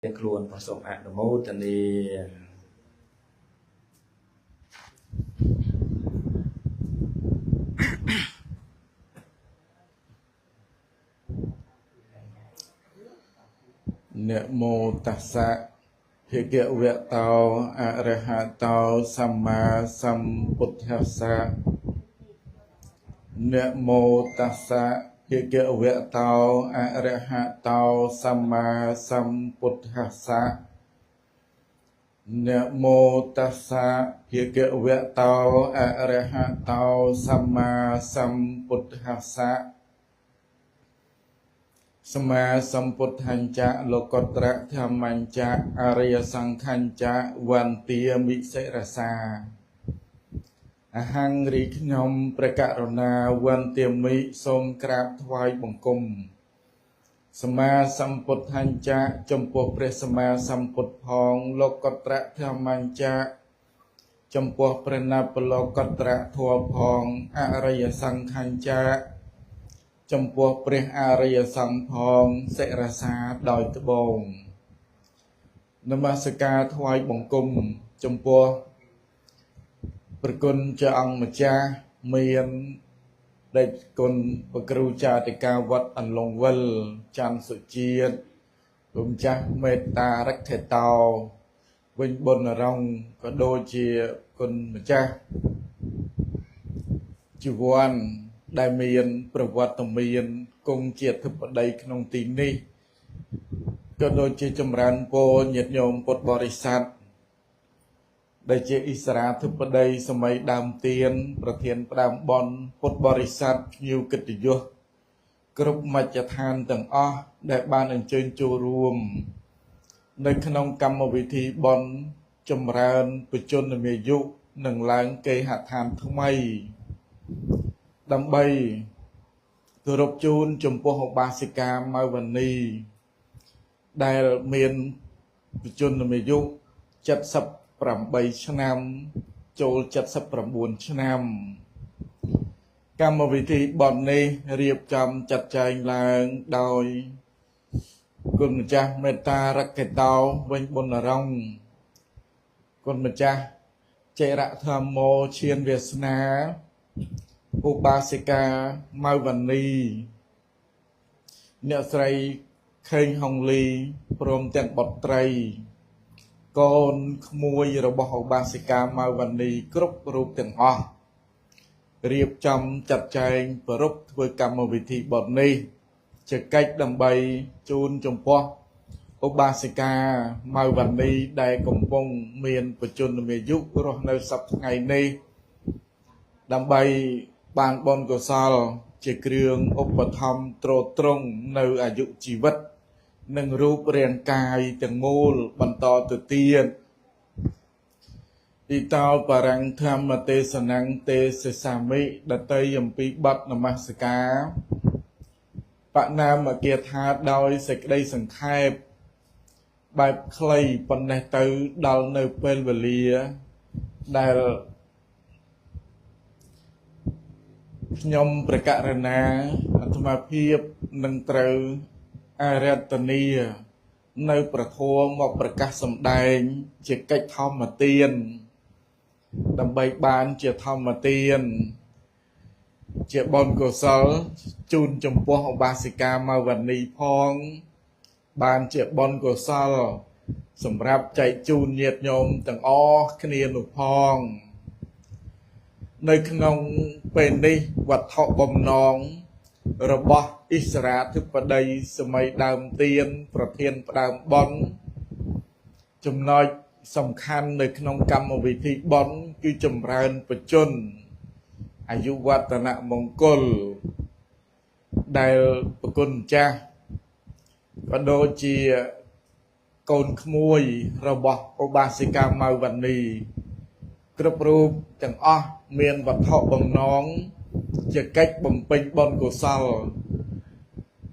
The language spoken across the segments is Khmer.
Tiếng luôn và sống ạ đồ mô tần đi Nệ mô tassa Hi kiệu vẹn tàu a ra ha tàu samma sambuddhassa. Nệ mô tassa Hi kiệu vẹn tàu a ra ha tàu samma sambuddhassa. Nệ mô tassa Hi kiệu vẹn tàu a ra ha tàu samma sambuddhassa. Sama Sampuddhancha Lokotra Thammancha Arya Sangkhancha Vantia Misarasa Ahang Ri Khnom Prakarona Vantia Mi Som Krap Thwai Bangkum Sama Sampuddhancha Champuhព្រះសម្មាសម្ពុទ្ធផងលោកតត្រធម្មញ្ចាចំពោះព្រះណាបលោកតត្រធម៌ផងអរិយសង្ឃញ្ចាចំពោះព្រះអរិយសង្ឃផងសិរសាដោយត្បូងនមស្ការថ្វាយបង្គំចំពោះព្រះគុណជាអង្គម្ចាស់មានដេចគុណព្រះគ្រូចាតិកាវត្តអន្លង់វិលច័ន្ទសុជាតិលោកម្ចាស់មេត្តារក្ខតោវិញបុណ្យរងក៏ដូចជាគុណម្ចាស់ជីវ័នដែលមានប្រវត្តិមានគង់ជាធិបតីក្នុងទីនេះក៏ដូចជាចម្រើនពរញាតិញោមពុទ្ធបរិស័ទដែលជាអិសរាធិបតីសម័យដើមទៀនប្រធានផ្ដើមបនពុទ្ធបរិស័ទភ្ញៀវកិត្តិយសគ្រប់មជ្ឈដ្ឋានទាំងអស់ដែលបានអញ្ជើញចូលរួមនៅក្នុងកម្មវិធីបនចម្រើនបច្ចុប្បន្នមាយុនិងឡើងគេហដ្ឋានថ្មីដើម្បីគោរពជូនចំពោះឧបាសិកាម៉ៅវណ្ណីដែលមានបច្ចុប្បន្នអាយុ78ឆ្នាំចូល79ឆ្នាំកម្មវិធីបទនេះរៀបចំចាត់ចែងឡើងដោយគុណម្ចាស់មេត្តារក្ខតោវិញបុណ្យរងគុណម្ចាស់ចេរៈធម្មោឈានវាសនាឧបាសិកាម៉ៅវណ្ណីអ្នកស្រីខេងហុងលីព្រមទាំងបុត្រីកូនក្មួយរបស់ឧបាសិកាម៉ៅវណ្ណីគ្រប់រូបទាំងអស់រៀបចំចាត់ចែងប្រពធ្វើកម្មវិធីបទនេះជាកិច្ចដើម្បីជូនចំពោះឧបាសិកាម៉ៅវណ្ណីដែលកំពុងមានបច្ចុប្បន្នអាយុរស់នៅសប្តាហ៍ថ្ងៃនេះដើម្បីបានបុណ្យកុសលជាគ្រឿងឧបត្ថម្ភទ្រទ្រង់នៅអាយុជីវិតនិងរូបរាងកាយទាំងមូលបន្តទៅទៀតទីតោបរង្គធម្មទេសនង្កទេសសាមិដតីអំពីបទនមស្ការបណាមគាថាដោយសេចក្តីសង្ខេបបែបខ្លីប៉ុណ្ណេះទៅដល់នៅពេលវេលាដែលខ្ញុំប្រកាសណាអាត្មាភាពនឹងត្រូវអរតនីនៅប្រធមមកប្រកាសសម្ដែងជាកិច្ចធម្មទានដើម្បីបានជាធម្មទានជាបុណ្យកុសលជូនចំពោះឧបាសិកាម៉ៅវណ្ណីផងបានជាបុណ្យកុសលសម្រាប់ចែកជូនញាតិញោមទាំងអស់គ្នានោះផងនៅក្នុងពេលនេះវត្ថុបំណងរបស់អិសរាធិបតីសម័យដើមទៀនប្រធានផ្ដើមបនចំណុចសំខាន់នៅក្នុងកម្មវិធីបនគឺចម្រើនបច្ចុប្បន្នអាយុវឌ្ឍនមង្គលដែលប្រគុណចាស់ក៏ដូចជាកូនក្មួយរបស់ឧបាសិកាម៉ៅវណ្ណីគ្រប់រូបទាំងអស់មានវត្ថុបំណងជាកិច្ចបំពេញបុណ្យកុសល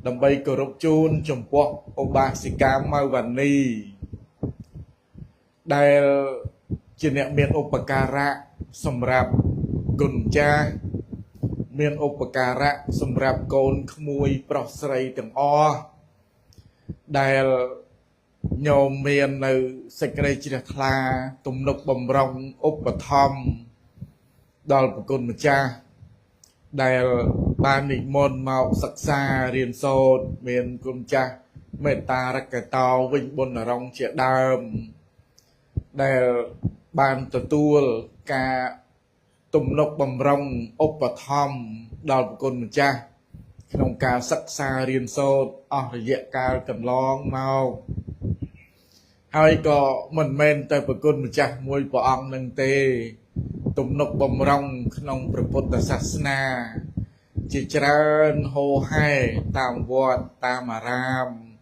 ដើម្បីគោរពជូនចំពោះឧបាសិកាម៉ៅវណ្ណីដែលជាអ្នកមានឧបការៈសម្រាប់គុណចាស់មានឧបការៈសម្រាប់កូនក្មួយប្រុសស្រីទាំងអស់ដែល nhôm miền nơi sạch đây chỉ là khla tụm nục bầm rong úp và thom đòi của con mà cha đây ban định môn màu sắc xa riêng sốt miền con cha mẹ ta ra cái tàu vinh bồn ở rong chia đàm đây ban tự tuôn cả tụm nục bầm rong úp và thom đòi của con mà cha trong cả sắc xa riêng sốt dễ ca cầm long màu hai có mình men tới bậc quân một chặt môi bỏ ông nâng tê tụm nục bầm rong trong Phật sát na chỉ trơn hồ hai tam vọt tam ram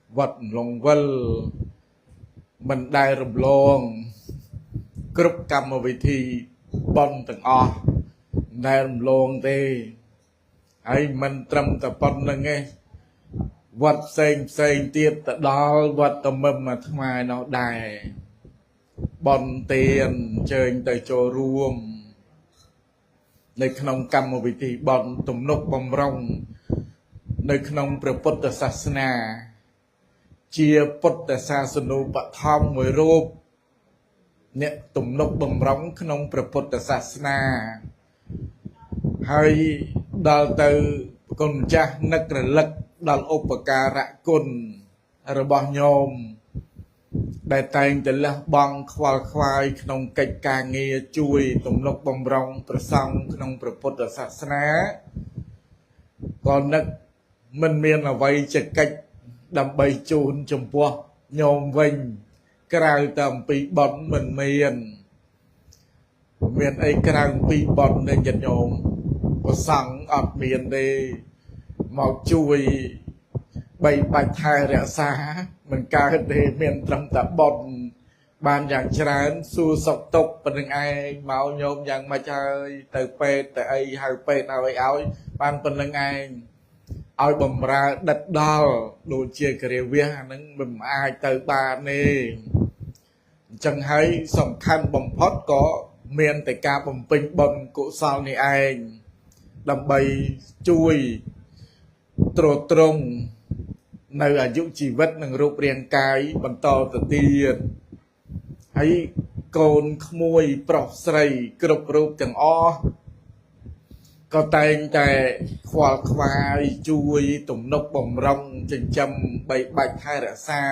vật lồng vân mình đai rầm lông group cầm một vị thi bon từng đai rầm lông tê ấy mình trầm tập bon là nghe vật xây tiết tại đó vật tầm mầm mà thằng mai nó đài bon tiền chơi tại chỗ ruộngในขนมกรรมวิธีบอลตุ่มนกบอมรองในขนมพระพุทธศาสนาเชียพุทธศาสนุปธรรมมวยรูปเนี่ยตุ่มนกบอมรองขนมพระพุทธศาสนาให้ดาวเตอคนจ้านักระลึกดาวอุปการะคุณระบโยมได้แต่งแต่ละบังควายขนมไก่กางเงียจุยตุ่มนกบอมรองประสังขนมพระพุทธศาสนาก่อนนักมันเมียนเอาไว้จะไก่ดำใบจูนจมพัวโยมวิญกลายตามปีบอลมันเมียนไอ้กลางปีบอลในจันโยมประสังอัดเมียนได้มาจุยใบไทยเรียสามันการเดเมียนตรำตะบอลบานอย่างฉลาดสู้สกตกเป็นยังไงเมาโยมอย่างมาเจอแต่เป็ดแต่ไอ้หายเป็ดเอาไอ้เอาบานเป็นยังไงเอาบ่มราดัดดอลดูเชียร์กระเรียเวียนั้นบ่มอายแต่บานนี่จังให้สำคัญบ่มพอดก็เมียนแต่การบ่มเป็นบ่มกุศลนี่เองดำใบจุยตรงในอายุชีวิตหนึ่งรูปเรียงกายบรรทอตเตียนให้โกนขโมยปลอกใส่กรุบรูปจังอ้อก็แต่งแต่ควายจุยตุ่มนกบ่มรองจึงจำใบไทยระซา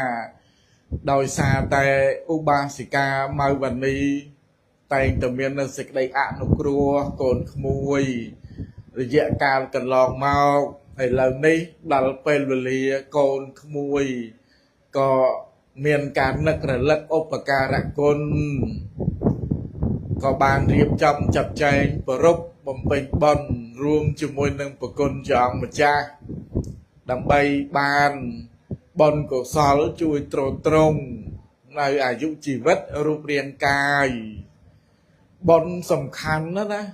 โดยซาแต่อุบาสิกามาวันนี้แต่งแต่เมียนสิกได้อะนุกรัวโกนขโมยระยะการกันลองเมาไอ้เหล่านี้ดัลเป็นเวลีโกนขโมยก็เมียนการนักระลึกอุปการะคุณก็บานเรียบจำจับใจประรบบำเพ็ญบอนรวมจมวยหนึ่งประกุลจองมาจ้าดำใบบานบอนกุศลจุยตรงในอายุชีวิตรูปเรียงกายบอนสำคัญนะ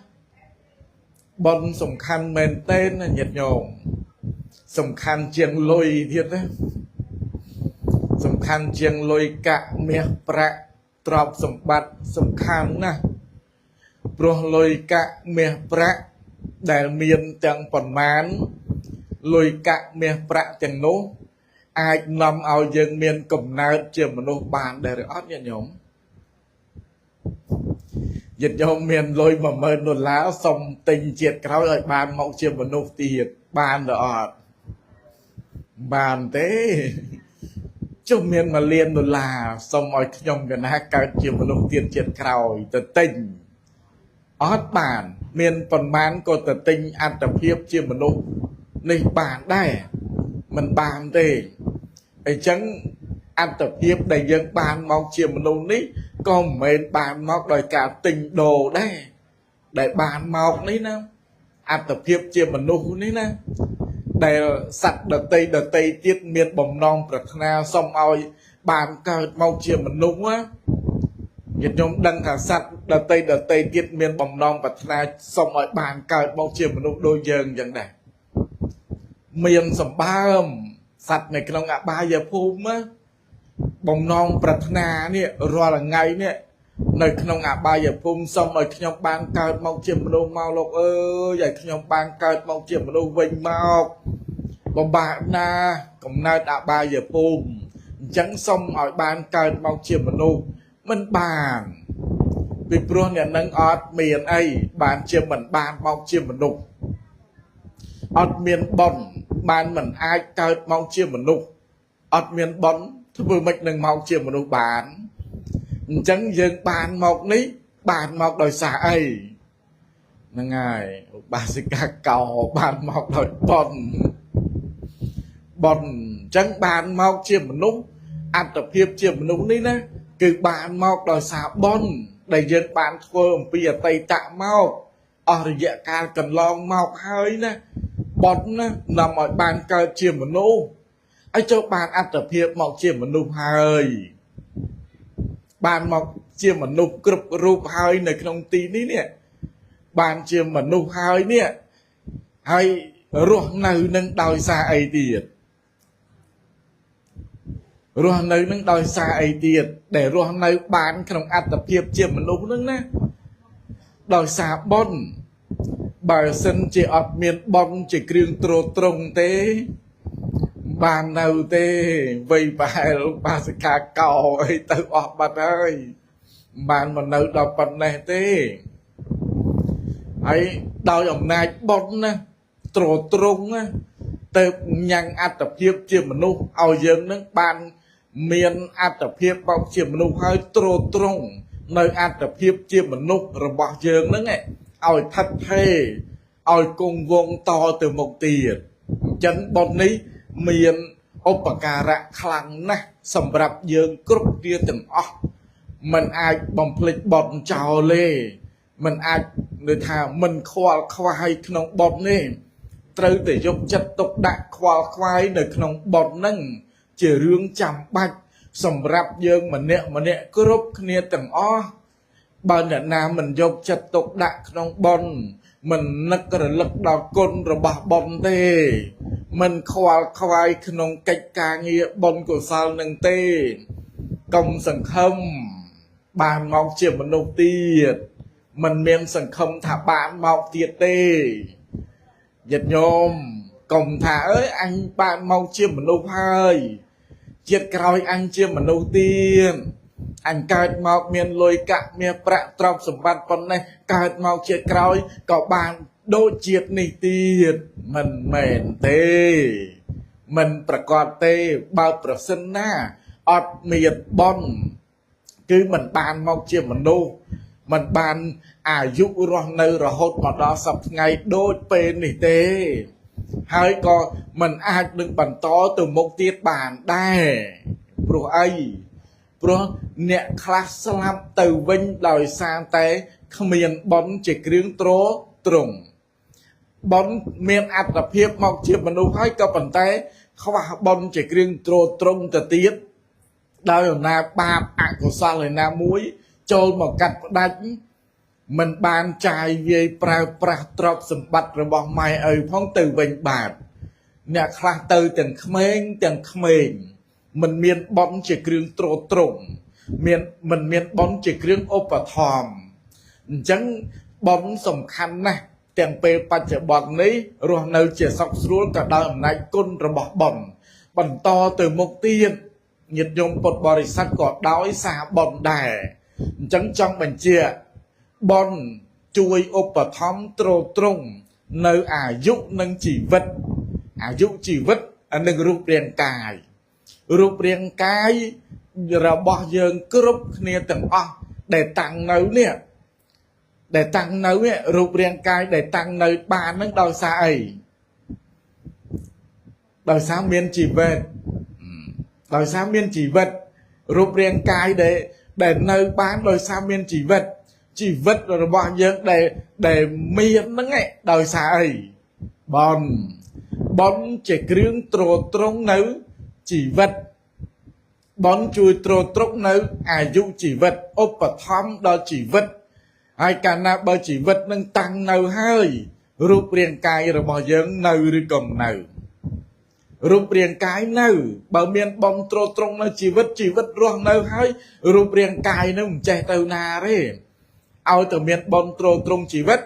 บอนสำคัญเมนเต้นเหยียดโยมสำคัญเจียงลอยเทียนนะสำคัญเจียงลอยกะเมียประตรอบสมบัติสำคัญนะโปรลอยกะเมียประแต่เมียนจังปนมานลอยกะเมียประจังโนอาจนำเอายังเมียนกลมนาเจียมมนุษย์บานได้หรืออดเนี่ยโยมยิดโยมเมียนลอยมาเมินโดนแล้วส่งติงเจียดเขาเลยบานมองเจียมมนุษย์ตีดบานหรืออดบานเต้จุ่มเมียนมาเรียนโดนลาส่งเอาขยมกันนะการเจียมมนุษย์ตีดเจียดเขาแต่ติงอดบานเมียนปนบานก็แต่ติงอัตเพียบเจียมมนุษย์ในบานได้มันบานเต้ไอ้จังอัตเพียบได้ยังบานมองเจียมมนุษย์นี้ก็เมนบานมองโดยการติงโดได้ได้บานมองนี้นะอัตเพียบเจียมมนุษย์นี้นะได้สัตว์เดตติดเมียนบ่มนองปรารถนาส่งเอาบานเกิดมองเจียมมนุษย์วะอย่าโยมดังขาสัตว์เดตติดเมียนบ่มนองปรารถนาส่งเอาบานเกิดมองเจียมมนุษย์โดยเยิงอย่างใดเมียนสมบ้ามสัตว์ในกลางอบายภูมิบ่มนองปรารถนาเนี่ยรอหลังไงเนี่ยในขนมอาบายภูมิส่งเอาขยมบานเกิดมองเจียมมนุษย์เมาโลกใหญ่ขยมบานเกิดมองเจียมมนุษย์วิ่งเมาบ่บานาก็น่าอาบายภูมิ chẳng xong ở bàn cài mong chiêm mà nụ mình bàn vì pro nhà nâng ọt miền ấy bàn chiêm mình bàn mong chiêm mà nụ ọt miền bòn bàn mình ai cài mong chiêm mà nụ ọt miền bòn thứ vừa mạch nâng mong chiêm mà nụ bàn chẳng dừng bàn mọc ní bàn mọc đòi xả ấy nâng ngài bà sẽ cả cầu bàn mọc đòi bòn chẳng bàn mọc chiêm mà nụ ăn tập hiệp chiêm mà nụ ní nè cứ bàn mọc đòi xả bòn đầy dân bàn thơm bây giờ tay tạ mọc ở dạ ca cần lòng mọc hơi nè bòn nè nằm ở bàn cờ chiêm mà nụ ấy cho bàn ăn tập hiệp mọc chiêm mà nụ hơi bàn mọc chiêm mà nụ cướp rụp hơi này trong tí ní nè bàn chiêm mà nụ hơi nè hay ruột nơi nâng đòi xa ấy tiệt ruột nơi nâng đòi xa ấy tiệt để ruột nơi bàn trong ăn tập hiệp chiêm mà nụ nâng nè đòi xa bón bà sân chỉ ọt miền bón chỉ kriêng trô trông tế bàn nào tê vây bài lúc bà sẽ khá cầu ấy tự ọt bạn ơi bàn mà nấu đọc bạn này tê ấy đau dòng này bón nè trô trông á tự nhăn ăn tập hiệp chiêm mà nụ ao dân nâng bàn miền ăn tập hiệp bọc chiêm mà nụ hơi trô trông nơi ăn tập hiệp chiêm mà nụ rồi bọc dân nâng ấy ao thật thê ao cùng vông to từ một tiền chân bón ní miền ốp cà rạ khăn nè sầm rạp dương cướp kia từng mình ai bồng lịch bọt chào lê mình ai người thà mình khoai nông bọt nè trừ để giúp chất tục đại khoai nơi nông bọt nâng chỉ rương chạm bạch sầm rạp dương mình nè cướp kia từng bao nhiêu năm mình giúp chất tục đại nông bọt mình nâng cái lực đào côn rồi bà bom tê mình khoai nông cách ca nghĩa bom của sao nâng tê công sẵn không bàn mọc chiếm mình nông tiệt mình miên sẵn không thả bàn mọc tiệt tê dịch nhôm công thả ơi anh bàn mọc chiếm mình nông hơi chết coi anh chiếm mình nông tiên anh cài mọc miền lôi cạn miền bạc trong sầm bát phần này cài mọc chết coi có bàn đôi chiết nỉ tiệt mình mền tê mìnhประกอบเต้បើប្រសិនណាអត់មានបនគឺមិនបានមកជាមនុស្សមិនបានអាយុរស់នៅរហូតមកដល់សប្តាហ៍ថ្ងៃដូចពេលនេះទេហើយក៏មិនអាចនឹងបន្តទៅមុខទៀតបានដែរព្រោះអីព្រោះអ្នកខ្លះស្លាប់ទៅវិញដោយសារតែគ្មានបនជាគ្រឿងទ្រទ្រង់បនមានអត្តភាពមកជាមនុស្សហើយក៏ប៉ុន្តែខ្វះបនជាគ្រឿងទ្រទ្រង់ទៅទៀតដោយអំណាចបាបអកុសលឯណាមួយចូលមកកាត់ផ្ដាច់មិនបានចាយវាយប្រើប្រាស់ទ្រព្យសម្បត្តិរបស់ម៉ែឪផងទៅវិញបាទអ្នកខ្លះទៅទាំងក្មេងមិនមានបនជាគ្រឿងទ្រទ្រង់មិនមានបនជាគ្រឿងឧបត្ថម្ភអញ្ចឹងបនសំខាន់ណាស់ទាំងពេលបច្ចុប្បន្ននេះរស់នៅជាសុខស្រួលក៏ដោយអំណាចគុណរបស់បនបន្តទៅមុខទៀតញាតិញោមពុទ្ធបរិស័ទក៏ដោយសារបនដែរអញ្ចឹងចង់បញ្ជាក់បនជួយឧបត្ថម្ភទ្រទ្រង់នៅអាយុនិងជីវិតនិងរូបរាងកាយរបស់យើងគ្រប់គ្នាទាំងអស់ដែលតាំងនៅនេះរូបរាងកាយដែលតាំងនៅបាននឹងដោយសារអីដោយសារមានជីវិតរូបរាងកាយដែលនៅបានដោយសារមានជីវិតរបស់យើងដែលមានហ្នឹងឯងដោយសារអីបនជាគ្រឿងទ្រទ្រង់នៅជីវិតបនជួយទ្រទ្រង់នៅអាយុជីវិតឧបត្ថម្ភដល់ជីវិតហើយកាលណាបើជីវិតនឹងតាំងនៅហើយរូបរាងកាយរបស់យើងនៅឬក៏នៅរូបរាងកាយនៅបើមានបនទ្រទ្រង់នៅជីវិតរស់នៅហើយរូបរាងកាយនឹងមិនចេះទៅណាទេឲ្យតែមានបនទ្រទ្រង់ជីវិត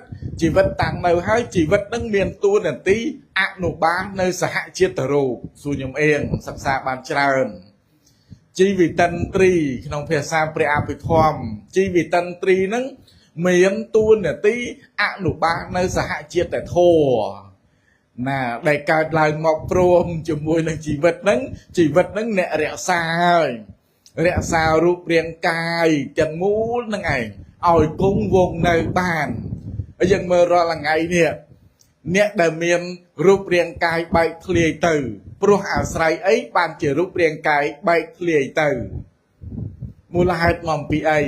តាំងនៅហើយជីវិតនឹងមានតួនាទីអនុបាលនៅសហជាតិរូបសួរខ្ញុំអៀងសិក្សាបានច្រើន ជីវិតិន្ទ្រីក្នុងភាសាព្រះអភិធម្មជីវិតិន្ទ្រីហ្នឹងមានតួនាទីអនុបាលនៅសហជាតិធម៌ណាដែលកើតឡើងមកព្រមជាមួយនឹងជីវិតហ្នឹងអ្នករក្សាហើយរក្សារូបរាងកាយទាំងមូលហ្នឹងឯងឲ្យគង់វង្សនៅបានហើយយើងមើលរាល់ថ្ងៃនេះអ្នកដែលមានរូបរាងកាយបែកធ្លាយទៅព្រោះអាស្រ័យអីបានជារូបរាងកាយបែកធ្លាយទៅមូលហេតុមកពីអី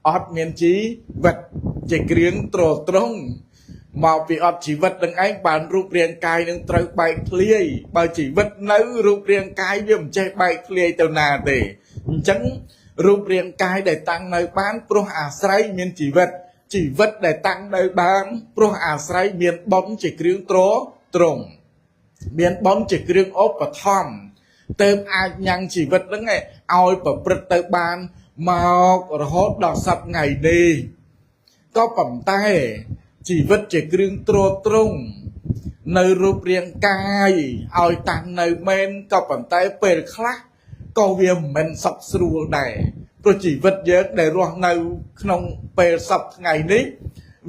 អត់មានជីវិតជាគ្រឿងទ្រទ្រង់មកពីអត់ជីវិតនឹងឯងបានរូបរាងកាយនឹងត្រូវបែកធ្លាយបើជីវិតនៅរូបរាងកាយវាមិនចេះបែកធ្លាយទៅណាទេអញ្ចឹងរូបរាងកាយដែលតាំងនៅបានព្រោះអាស្រ័យមានជីវិតដែលតាំងនៅបានព្រោះអាស្រ័យមានបុណ្យជាគ្រឿងទ្រទ្រង់មានបុណ្យជាគ្រឿងឧបត្ថម្ភទើបអាចញ៉ាំងជីវិតហ្នឹងឲ្យប្រព្រឹត្តទៅបានមករហូតដល់សប្តាហ៍ថ្ងៃនេះក៏ប៉ុន្តែជីវិតជាគ្រឿងទ្រទ្រង់នៅរូបរាងកាយឲ្យតាំងនៅមែនក៏ប៉ុន្តែពេលខ្លះក៏វាមិនមែនសុខស្រួលដែរព្រោះជីវិតយើងដែលរស់នៅក្នុងពេលសប្តាហ៍ថ្ងៃនេះ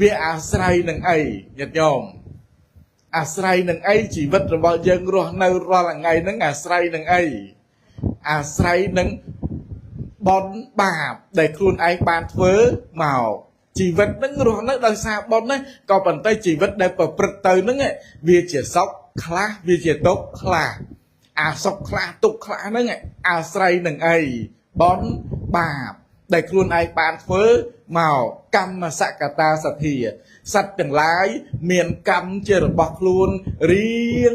វាអាស្រ័យនឹងអីញាតិញោមអាស្រ័យនឹងអីជីវិតរបស់យើងរស់នៅរាល់ថ្ងៃហ្នឹងអាស្រ័យនឹងអីអាស្រ័យនឹងបុណ្យបាបដែលខ្លួនឯងបានធ្វើមកជីវិតហ្នឹងរស់នៅដោយសារបុណ្យហ្នឹងក៏ប៉ុន្តែជីវិតដែលប្រព្រឹត្តទៅហ្នឹងវាជាសុខខ្លះវាជាទុក្ខខ្លះអាសុខខ្លះទុក្ខខ្លះហ្នឹងអាស្រ័យនឹងអីបុណ្យបាបដែលខ្លួនឯងបានធ្វើមកកម្មសកតាសទ្ធាសត្វទាំងឡាយមានកម្មជារបស់ខ្លួនរៀង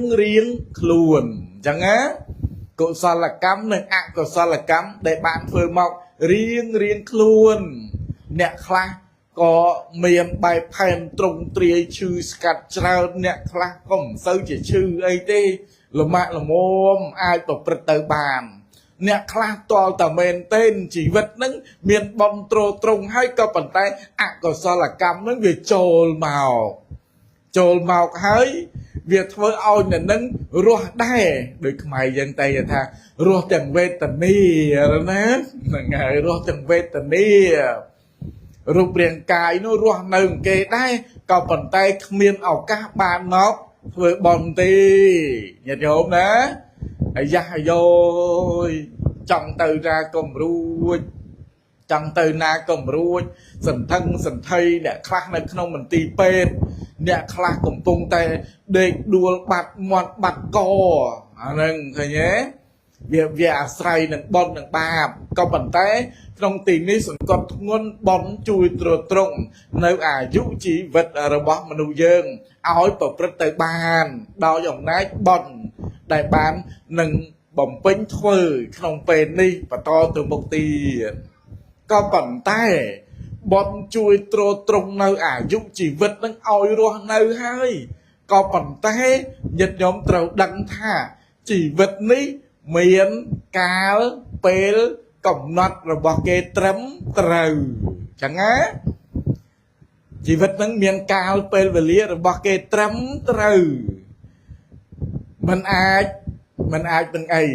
ខ្លួនអញ្ចឹងណាកុសលកម្មនិងអកុសលកម្មដែលបានធ្វើមករៀងខ្លួនអ្នកខ្លះក៏មានបែបផែនត្រង់ទ្រាយឈឺស្កាត់ច្រើនអ្នកខ្លះក៏មិនសូវជាឈឺអីទេលមាក់លមមអាចប្រព្រឹត្តទៅបានអ្នកខ្លះតល់តែមែនទេជីវិតហ្នឹងមានបំត្រត្រង់ហើយក៏ប៉ុន្តែអកុសលកម្មហ្នឹងវាចូលមកហើយវាធ្វើឲ្យអ្នកហ្នឹងរស់ដែរដោយខ្មែរយើងតែថារស់ទាំងវេទនាណាហ្នឹងហើយរស់ទាំងវេទនារូបរាងកាយនោះរស់នៅគេដែរក៏ប៉ុន្តែគ្មានឱកាសបានមកធ្វើបន់ទេញាតិញោមណាអាយ៉ាអាយ៉យចង់ទៅណាកុំរួចសន្ធឹងសន្ធ័យអ្នកខ្លះនៅក្នុងមន្ទីរពេទ្យអ្នកខ្លះកំពុងតែដេកដួលបាត់មាត់បាត់កអាហ្នឹងឃើញទេវាអាស្រ័យនឹងបុណ្យនឹងបាបក៏ប៉ុន្តែក្នុងទីនេះសង្កត់ធ្ងន់បុណ្យជួយទ្រទ្រង់នៅអាយុជីវិតរបស់មនុស្សយើងឲ្យប្រព្រឹត្តទៅបានដោយអំណាចបុណ្យដែលបាននឹងបំពេញធ្វើក្នុងពេលនេះបន្តទៅមុខទៀតក៏ប៉ុន្តែបុណ្យជួយទ្រទ្រង់នៅអាយុជីវិតនឹងឲ្យរស់នៅហើយក៏ប៉ុន្តែញាតិញោមត្រូវដឹងថាជីវិតនេះមានកាលពេលកំណត់របស់គេត្រឹមត្រូវចឹងណាជីវិតនឹងមានកាលពេលវេលារបស់គេត្រឹមត្រូវមិនអាចនឹងអី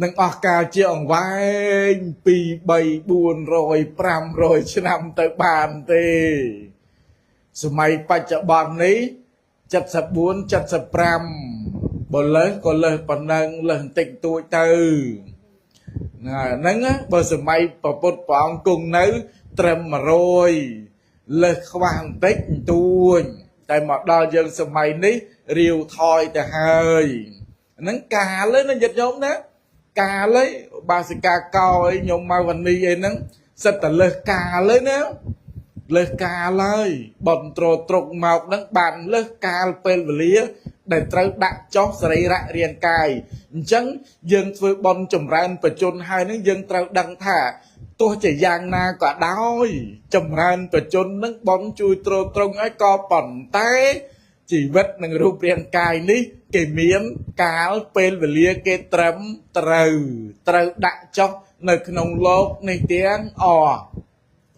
នឹងអស់កាលជាអង្វែង2 3 400 500ឆ្នាំទៅបានទេសម័យបច្ចុប្បន្ននេះ74 75បើលើសក៏លើសប៉ុណ្ណឹងលើសបន្តិចតួចទៅហ្នឹងបើសម័យព្រះពុទ្ធព្រះអង្គគង់នៅត្រឹម100លើសខ្វះបន្តិចតួចតែមកដល់យើងសម័យនេះរាវថយទៅហើយហ្នឹងកាលណាញាតិញោមណាកាលបាសិកាកោអីញោមមកវនីអីហ្នឹងសិតតែលើសកាលណាលើសកាលហើយបនត្រត្រកមកហ្នឹងបានលើសកាលពេលវេលាដែលត្រូវដាក់ចុះសរីរៈរាងកាយអញ្ចឹងយើងធ្វើបនចម្រើនបច្ចុប្បន្នហើយហ្នឹងយើងត្រូវដឹងថាទោះជាយ៉ាងណាក៏ដោយចម្រើនបច្ចុប្បន្នហ្នឹងបនជួយទ្រទ្រង់ឲ្យក៏ប៉ុន្តែជីវិតនិងរូបរាងកាយនេះគេមានកាលពេលវេលាគេត្រឹមត្រូវដាក់ចុះនៅក្នុងលោកនេះទាំងអស់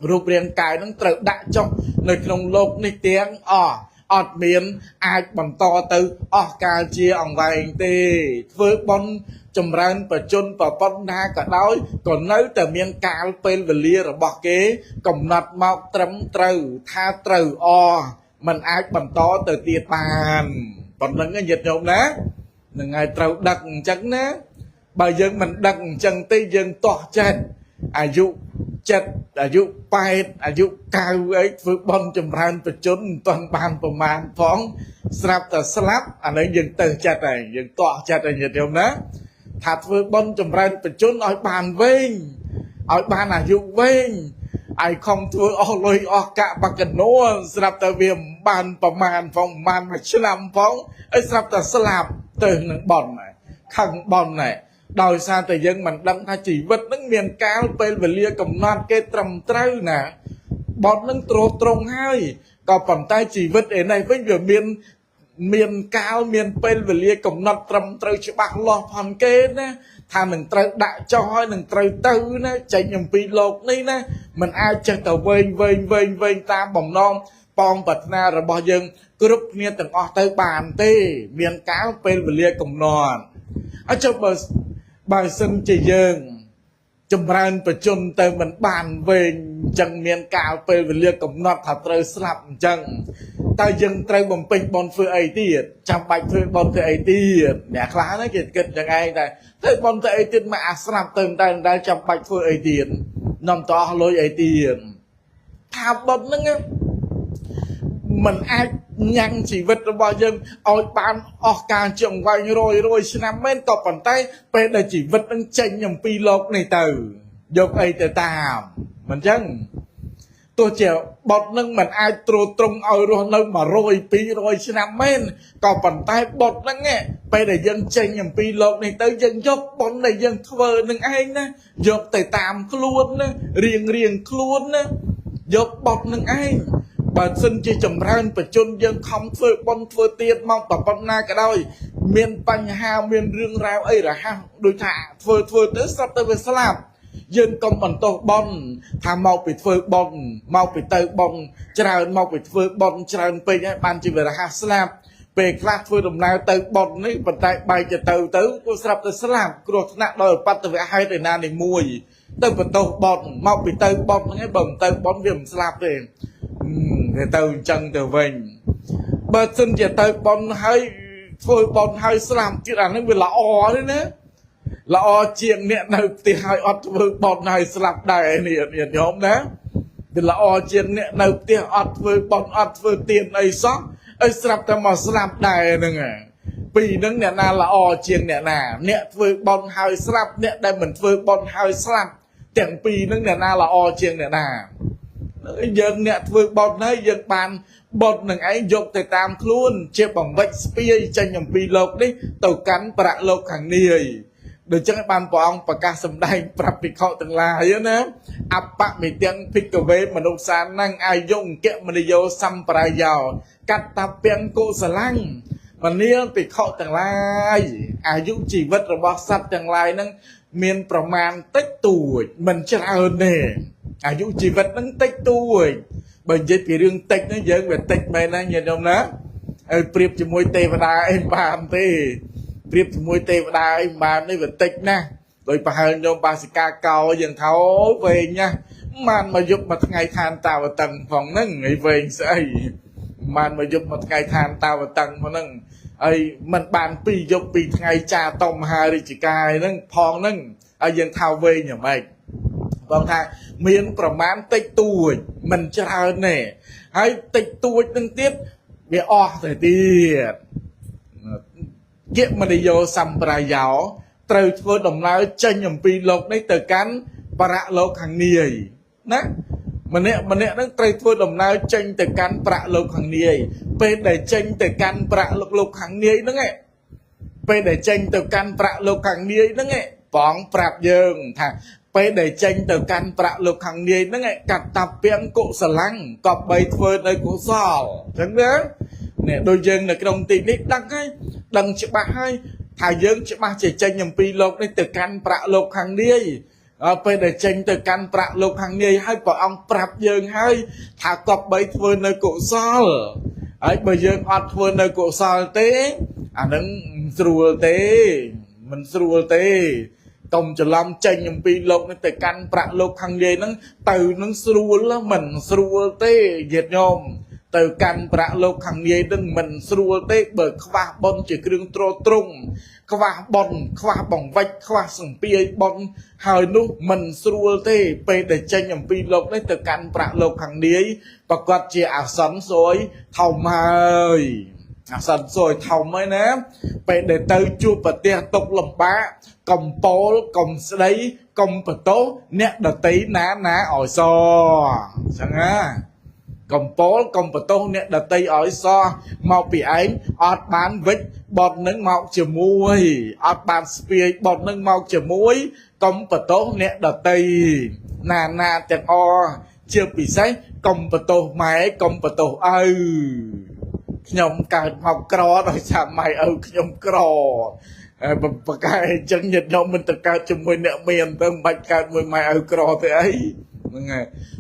រូបរាងកាយនឹងត្រូវដាក់ចុះនៅក្នុងលោកនេះទាំងអស់ อดเมียนอาจบันต่อตือออกกาเจียอองไวเตเฟือบอลจำรันประจุนประปนนากระด้อยก่อนนั้นแต่เมียนกาลเป็นเวลีระบอกเก๋กำนัดมาตรำเตอท่าเตอมันอาจบันต่อตือตีปานตอนนั้นก็หยุดโยมนะหนึ่งไงเตาดักจังนะบางยังมันดักจังตียังต่อจันอายุจัดอายุไปอายุกาวไอ้ฝึกบอลจำรันประจุนตอนบานประมาณฟ้องสลับแต่สลับอันนั้นยังเตอจัดไอ้ยังต่อจัดไอ้หยุดโยมนะถ้าฝึกบอลจำรันประจุนเอาบานเว้งเอาบานอายุเว้งไอ้คอมตัวออกเลยออกกะปักกันโน่สลับแต่เวียมบานประมาณฟ้องบานมาชนำฟ้องไอ้สลับแต่สลับเติมหนึ่งบอลไหนขังบอลไหนโดยซาแต่ยังมันดังท่าจีวัดนั่งเมียนกาลเป็นเวลียกำนัดเกตรำเต้านะบอลนั่งตรงให้ก็ปั่นใต้จีวัดเอ๋ในเพื่อนเมียนกาลเมียนเป็นเวลียกำนัดตรำเต้าฉบักหลอกพันเกตนะถ้าหนึ่งเต้าด่าจอยหนึ่งเต้าเต้านะใจยังปีโลกนี่นะมันอาจจะแต่เวงตามบ่มน้องปองปัตนาระบยังกรุ๊ปเนี่ยต่างออกเต้าบานเต้เมียนกาลเป็นเวลียกำนัดอาจจะบางสิ่งจะยังจำรันประจุนเติมมันบานเวงจังเมียนกาวเป็นเรียกกับนอดถัดเตยสลับจังแต่ยังเตยบ่มเป็นบอลเฟือไอตีดจำไปเฟือบอลเฟือไอตีดเนี่ยคลานะเกิดยังไงแต่เฟือบอลเฟือไอตีดมาสลับเติมได้จำไปเฟือไอตีดนำต่อลอยไอตีดทำบอลนั่งมันอาจยังชีวิตระบายยังเอาปานออกการจังไว้โรยชนะเม่นต่อปันใต้เป็นแต่ชีวิตนั่งเจงอย่างปีโลกในเตอยกไอแต่ตามมันจังตัวเจ้าบอดนั่งมันอาจตรงเอาโรยนั่งมาโรยปีโรยชนะเม่นต่อปันใต้บอดนั่งไงไปแต่ยังเจงอย่างปีโลกในเตยยังยกบอลในยังเทอหนึ่งเองนะยกแต่ตามคล้วนนะเรียงคล้วนนะยกบอดหนึ่งเองบางสิ่งที่จำรันประจุนยังคำเฟือบอลเฟือเตียนมองปะปนนาก็ได้เมียนปัญหาเมียนเรื่องราวไอ้ละฮะโดยถ่าเฟือเตอสับเตอเป็นสลับยืนกำบันโตบอลทำเมาปิดเฟือบอลเมาปิดเตอบอลจราเมาปิดเฟือบอลจราไปเนี่ยบันจีเวลาฮะสลับเปกลากเฟือดมนาเตอบอลนี่ปัจจัยใบจะเตก็สลับเตอสลับกรดหนักโดยปัตตะให้แต่นานในมวยเตอเป็นโตบอลเมาปิดเตอบอลนี่บ่มเตอบอลเวียมสลับเองแต่เตาจังเตาเวงเบิดซึ่งจะเตาบอลให้เฟือบอลให้สลับที่ร้านนั้นเป็นละอเลยนะละอเจียงเนี่ยในตีให้อดเฟือบอลให้สลับได้เนี่ยยอมนะเป็นละอเจียงเนี่ยในตีอดเฟือบอลอดเฟือเตียนไอ้ซ้อไอ้สลับแต่มาสลับได้นึงอ่ะปีนึงเนี่ยนาละอเจียงเนี่ยเฟือบอลให้สลับเนี่ยได้เหมือนเฟือบอลให้สลับแต่ปีนึงเนี่ยนาละอเจียงยังเนี่ยเฟือบอลให้ยังปานบอลหนึ่งไอ้ยกแต่ตามคลุ้นเจ็บบังเวสเปียจังอย่างปีโลกนี่ตัวกันประโลกขังนี่โดยจังปานปองประกาศสำได้ปรับปิเขาต่างลายนะอัปปะมีเตียงพิกเวมนุษย์สานั่งอายงเกะมนิโยซัมปรายาวกัตตาเปียงโกสลังวันนี้ปิเขาต่างลายอายุชีวิตระบอบสัตว์ต่างลายนั้นเมียนประมาณติดตัวมันจะเอาเนี่ยอายุชีวิตนั้นติดตัวบางทีเรื่องติดนั้นเยอะแบบติดไปนะเห็นไหมนะเปรียบจะมวยเตะมาได้บานเตะเปรียบจะมวยเตะมาได้บานนี่แบบติดนะโดยพาโยมบาสิกาเก่าอย่างเท้าเวงเนี่ยมันมายุบมาทั้งไงทานตาวตังของนั่งไงเวงใส่มันมายุบมาทั้งไงทานตาวตังของนั่งมันบานปียุบปีทั้งไงจ่าตอมหาริจิกายนั่งพองนั่งอย่างเท้าเวงอย่างไรบางทางเมียนประมาณติดตัวมันจะเอาเนี่ยให้ติดตัวตั้งติดเบียออกแต่ติดเกี่ยมันได้โยสัมปรายาวเติร์ดเฟิร์ดดมน้ำจังอย่างปีโลกในเติร์กันประโลกขังเนียนะมันเนี่ยนั่งเติร์ดเฟิร์ดดมน้ำจังเติร์กันประโลกขังเนียเป็นได้จังเติร์กันประโลกขังเนียนั่งไงเป็นได้จังเติร์กันประโลกขังเนียนั่งไงป้องปรับเยิงท่าไปได้เจงแต่การประโลกขังเนียนั่นไงกัดตับเปียงกุสลังกับใบเฟิร์ในกุศลจังเลยเนี่ยโดยยังในกรงตีนี้ดังจะมาให้ถ่ายยังจะมาเจงอย่างปีโลกในแต่การประโลกขังเนียไปได้เจงแต่การประโลกขังเนียให้ปอองปรับยังให้ถ่ายกับใบเฟิร์ในกุศล ấy bây giờ ọt vừa nơi cổ sao tế nâng srul tế mình srul tế công cho làm tranh nhầm pi lộc nên tới căn bạc lộc hàng ghê nâng từ nâng srul là mình srul tế diệt nhôm từ căn bạc lộc hàng ghê nâng mình srul tế bởi khóa bon chỉ krương trô trung khóa bỏng vách khóa sừng pi bon hơi nụ mình srul tế bê để tranh nhầm pi lộc nên từ căn bạc lộc hàng ghê và quạt chỉ sẵn rồi thòng hơi sẵn rồi thòng ấy nè bê để tới chua và tia tục lầm bá công bố công đấy công bật tố nét đợt tí ná ỏi so chẳng á công bố công bật tố nét đợt tí ỏi so mau bị ánh ọt bán vích bọt nâng mau chở muối ọt bán spia bọt nâng mau chở muối công bật tố nét đợt tí nà chẳng o chưa bị sách công bật tố máy công bật tố nhom cài mọc cỏ rồi sao mày nhom cỏ bà cái chân nhật nhau mình tất cả chung mùi nợ miền tân bạch cả mùi mày ở cỏ thế ấy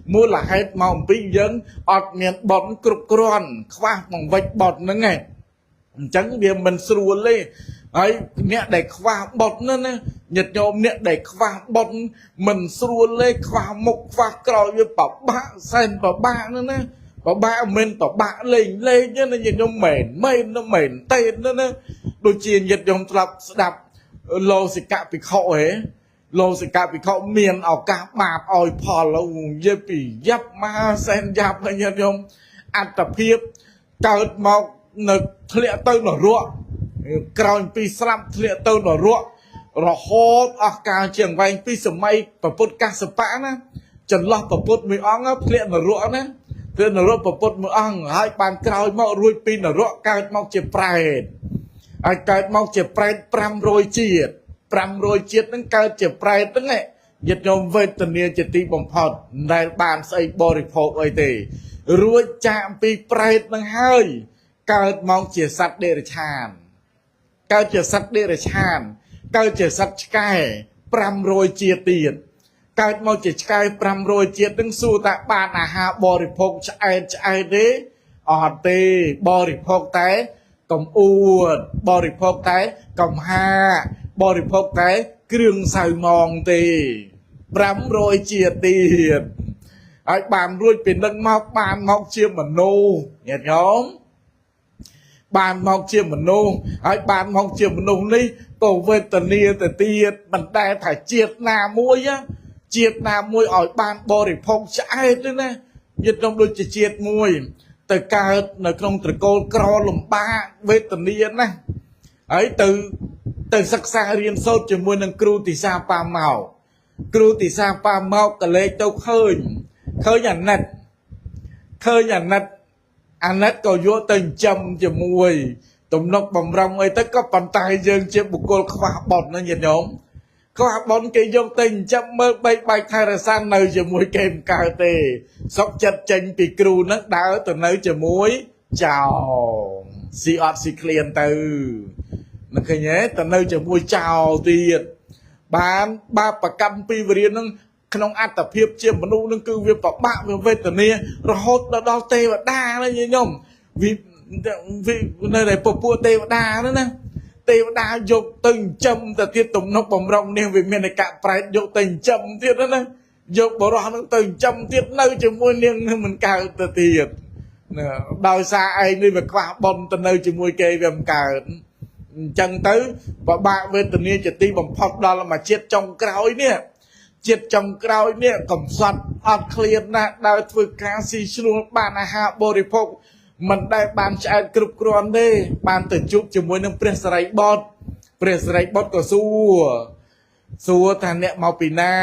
mua là hết mong bí dân ọt miền bọt cục cron khoa bằng vạch bọt nữa nghe chẳng vì mình sưu lên ấy nè để khoa bọt nữa nè nhật nhau nè để khoa bọt mình sưu lên khoa mục khoa cỏ như bảo bạ sen bảo bạ nữa nè bảo bạ mình bảo bạ lên chứ nó nhật nhau mền tên nữa nè đôi chiên nhật dòng tập đạp lô xì cạ bị khổ ấy lô xì cạ bị khổ miền ở cả bạp ôi phò là dê bị dắp ma sen dắp hay nhật dòng ăn tập hiếp cao mọc nực thịa tư nó ruộng cao bị sẵm thịa tư nó ruộng rồi hốt ở cả trường vành bị sầm mây và bút ca sập bã ná chân lọc và bút mì ong á thịa nó ruộng ná thịa nó ruộng và bút mì ong hai bàn cao mọc ruồi pin nó ruộng cao mọc chè prai ai cái mong chỉ prai pram rồi chiết nâng cao chỉ prai tức này nhiệt nhôm về tình yêu chỉ ti bồng phật đại bàn xây bò đi phô ấy thì ruồi chạm pi prai nâng hơi cao mong chỉ sắt để chàn cao chỉ sắt để chàn cao chỉ sắt cái pram rồi chiết tiền cao mong chỉ cái pram rồi chiết nâng su tại bàn ha bò đi phô chạy đấy tê bò đi phô té cầm uột bò rì phốc cái cầm ha bò rì phốc cái kêu sài mòn tì bám rồi chia tiền ai bàn rồi biển đằng mọc bàn mọc chia mà nô nhật nhóm bàn mọc chia mà nô ai bàn mọc chia mà nô đi tổ về tần nia tần tiệt mình đây phải chiết nà muối á chiết nà muối ở bàn bò rì phốc chạy thế nè nhật trong đôi chỉ chiết muối từ caនៅក្នុងត្រកូលក្រលំបាកវេទនាណាហើយទៅសិក្សារៀនសូត្រជាមួយនឹងគ្រូទិសាប៉ាមកគ្រូទិសាប៉ាមកក៏លេខទៅឃើញអាណិតក៏យកទៅចិញ្ចឹមជាមួយទំនុកបំរុងអីទៅក៏ប៉ុន្តែយើងជាបុគ្គលខ្វះបត់ណាញាតិញោមខ្វះបត់គេយកទៅចិញ្ចឹមមើលបីបាយថែរក្សានៅជាមួយគេមិនកើតទេសុកចិត្តចេញពីគ្រូហ្នឹងដើរទៅនៅជាមួយចៅស៊ីអត់ស៊ីក្លៀនទៅនឹងឃើញទេទៅនៅជាមួយចៅទៀតបានបាបកម្មពីវរៀនហ្នឹងក្នុងអត្តភាពជាមនុស្សហ្នឹងគឺវាពិបាកវាវេទនារហូតដល់ទេវតាណាញោមវានៅតែពពួកទេវតាហ្នឹងណាទេវតាយកទៅចិញ្ចឹមទៅទៀតទំនុកបំរុងនេះវាមានតែកាក់ប្រែតយកទៅចិញ្ចឹមទៀតណាយកបរោះហ្នឹងទៅចិញ្ចឹមទៀតនៅជាមួយនាងមិនកើតទៅទៀតដោយសារឯងនេះវាខ្វះបនទៅនៅជាមួយគេវាមិនកើតអញ្ចឹងទៅបបាក់វេទនាជាទីបំផុតដល់មួយជាតិចុងក្រោយនេះជាតិចុងក្រោយនេះកំសត់អត់ឃ្លានណាស់ដោយធ្វើការស៊ីឈ្នួលបានអាហារបរិភោគមិនដែលបានឆ្អែតគ្រប់គ្រាន់ទេបានទៅជួបជាមួយនឹងព្រះសិរីបុត្រក៏សួរថាអ្នកមកពីណា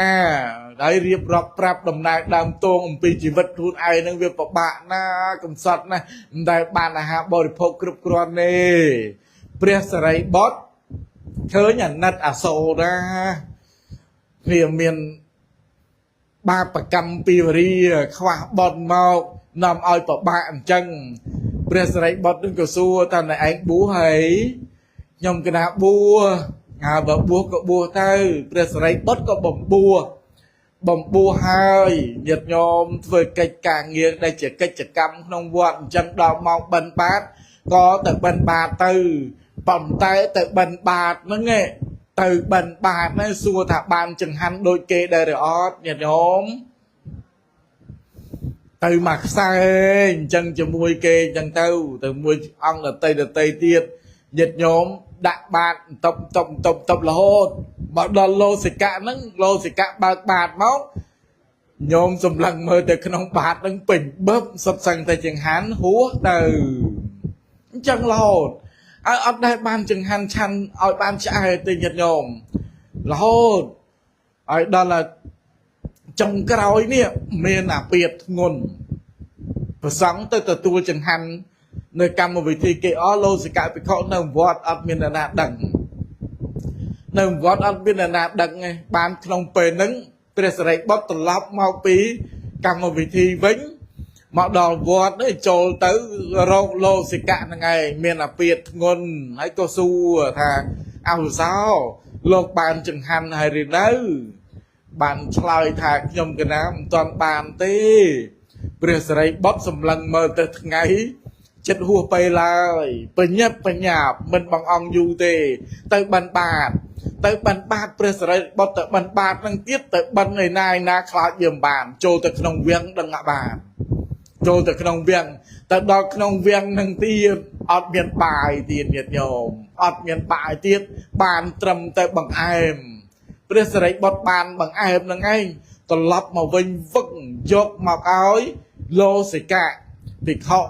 ហើយរៀបរាប់ប្រាប់ដំណើរដើមតងអំពីជីវិតខ្លួនឯងនឹងវាពិបាកណាកំសត់ណាស់មិនដែលបានអាហារបរិភោគគ្រប់គ្រាន់ទេព្រះសិរីបុត្រឃើញអាណិតអាសូរណាវាមានបាបកម្មពីវរីខ្វះបត់មកនាំឲ្យពិបាកអញ្ចឹងព្រះសិរីបុត្រនឹងក៏សួរតើឯងបួសហើយខ្ញុំកណាបួសបើបួសក៏បួសទៅព្រះសិរីបុត្រក៏បំបួស បំពោះហើយញាតិញោមធ្វើកិច្ចការងារដែលជាកិច្ចកម្មក្នុងវត្តអញ្ចឹងដល់ម៉ោងបិណ្ឌបាតក៏ទៅបិណ្ឌបាតទៅប៉ុន្តែទៅបិណ្ឌបាតហ្នឹងឯងទៅបិណ្ឌបាតហ្នឹងសួរថាបានចង្ហាន់ដូចគេដែរឬអត់ញាតិញោមទៅមកខ្សែអញ្ចឹងជាមួយគេអញ្ចឹងទៅមួយអង្គដតីទៀតញាតិញោមដាក់បាតតបរហូតមកដល់លោសិកៈហ្នឹងលោសិកៈបើកបាតមកញោមសម្លឹងមើលទៅក្នុងបាតហ្នឹងពេញបឹបសុទ្ធសឹងតែចង្ហាន់ហួសទៅអញ្ចឹងរហូតឲ្យអត់ដែលបានចង្ហាន់ឆាន់ឲ្យបានឆ្អែតទេញាតិញោមរហូតឲ្យដល់ចុងក្រោយនេះមានអាពាធធ្ងន់ប្រសង់ទៅទទួលចង្ហាន់នៅកម្មវិធីគេអស់លោសិកៈភិក្ខុនៅវត្តអត់មានអ្នកណាដឹងនៅវត្តអត់មានអ្នកណាដឹងទេបានក្នុងពេលហ្នឹងព្រះសិរីបុត្រត្រឡប់មកពីកម្មវិធីវិញមកដល់វត្តនេះចូលទៅរកលោសិកៈហ្នឹងឯងមានអាពាធធ្ងន់ហើយក៏សួរថាអោសោលោកបានចង្ហាន់ហើយឬនៅបានឆ្លើយថាខ្ញុំកណាមិនទាន់បានទេព្រះសិរីបុត្រសម្លឹងមើលទៅថ្ងៃចិត្តហួសពេលឡើយបញ្ញាប់បញ្ញាប់មិនបងអង្គយូរទេទៅបិណ្ឌបាតព្រះសិរីបុត្រទៅបិណ្ឌបាតនឹងទៀតទៅបិណ្ឌឯណាខ្លាចយើងបានចូលទៅក្នុងវាំងដឹងអបានចូលទៅក្នុងវាំងទៅដល់ក្នុងវាំងនឹងទៀតអត់មានបាយទៀតញាតិញោមអត់មានបាយទៀតបានត្រឹមតែបង្អែមព្រះសិរីបុត្របានបង្អែមនឹងឯងត្រឡប់មកវិញវឹកយកមកឲ្យលោសិកៈភិក្ខុ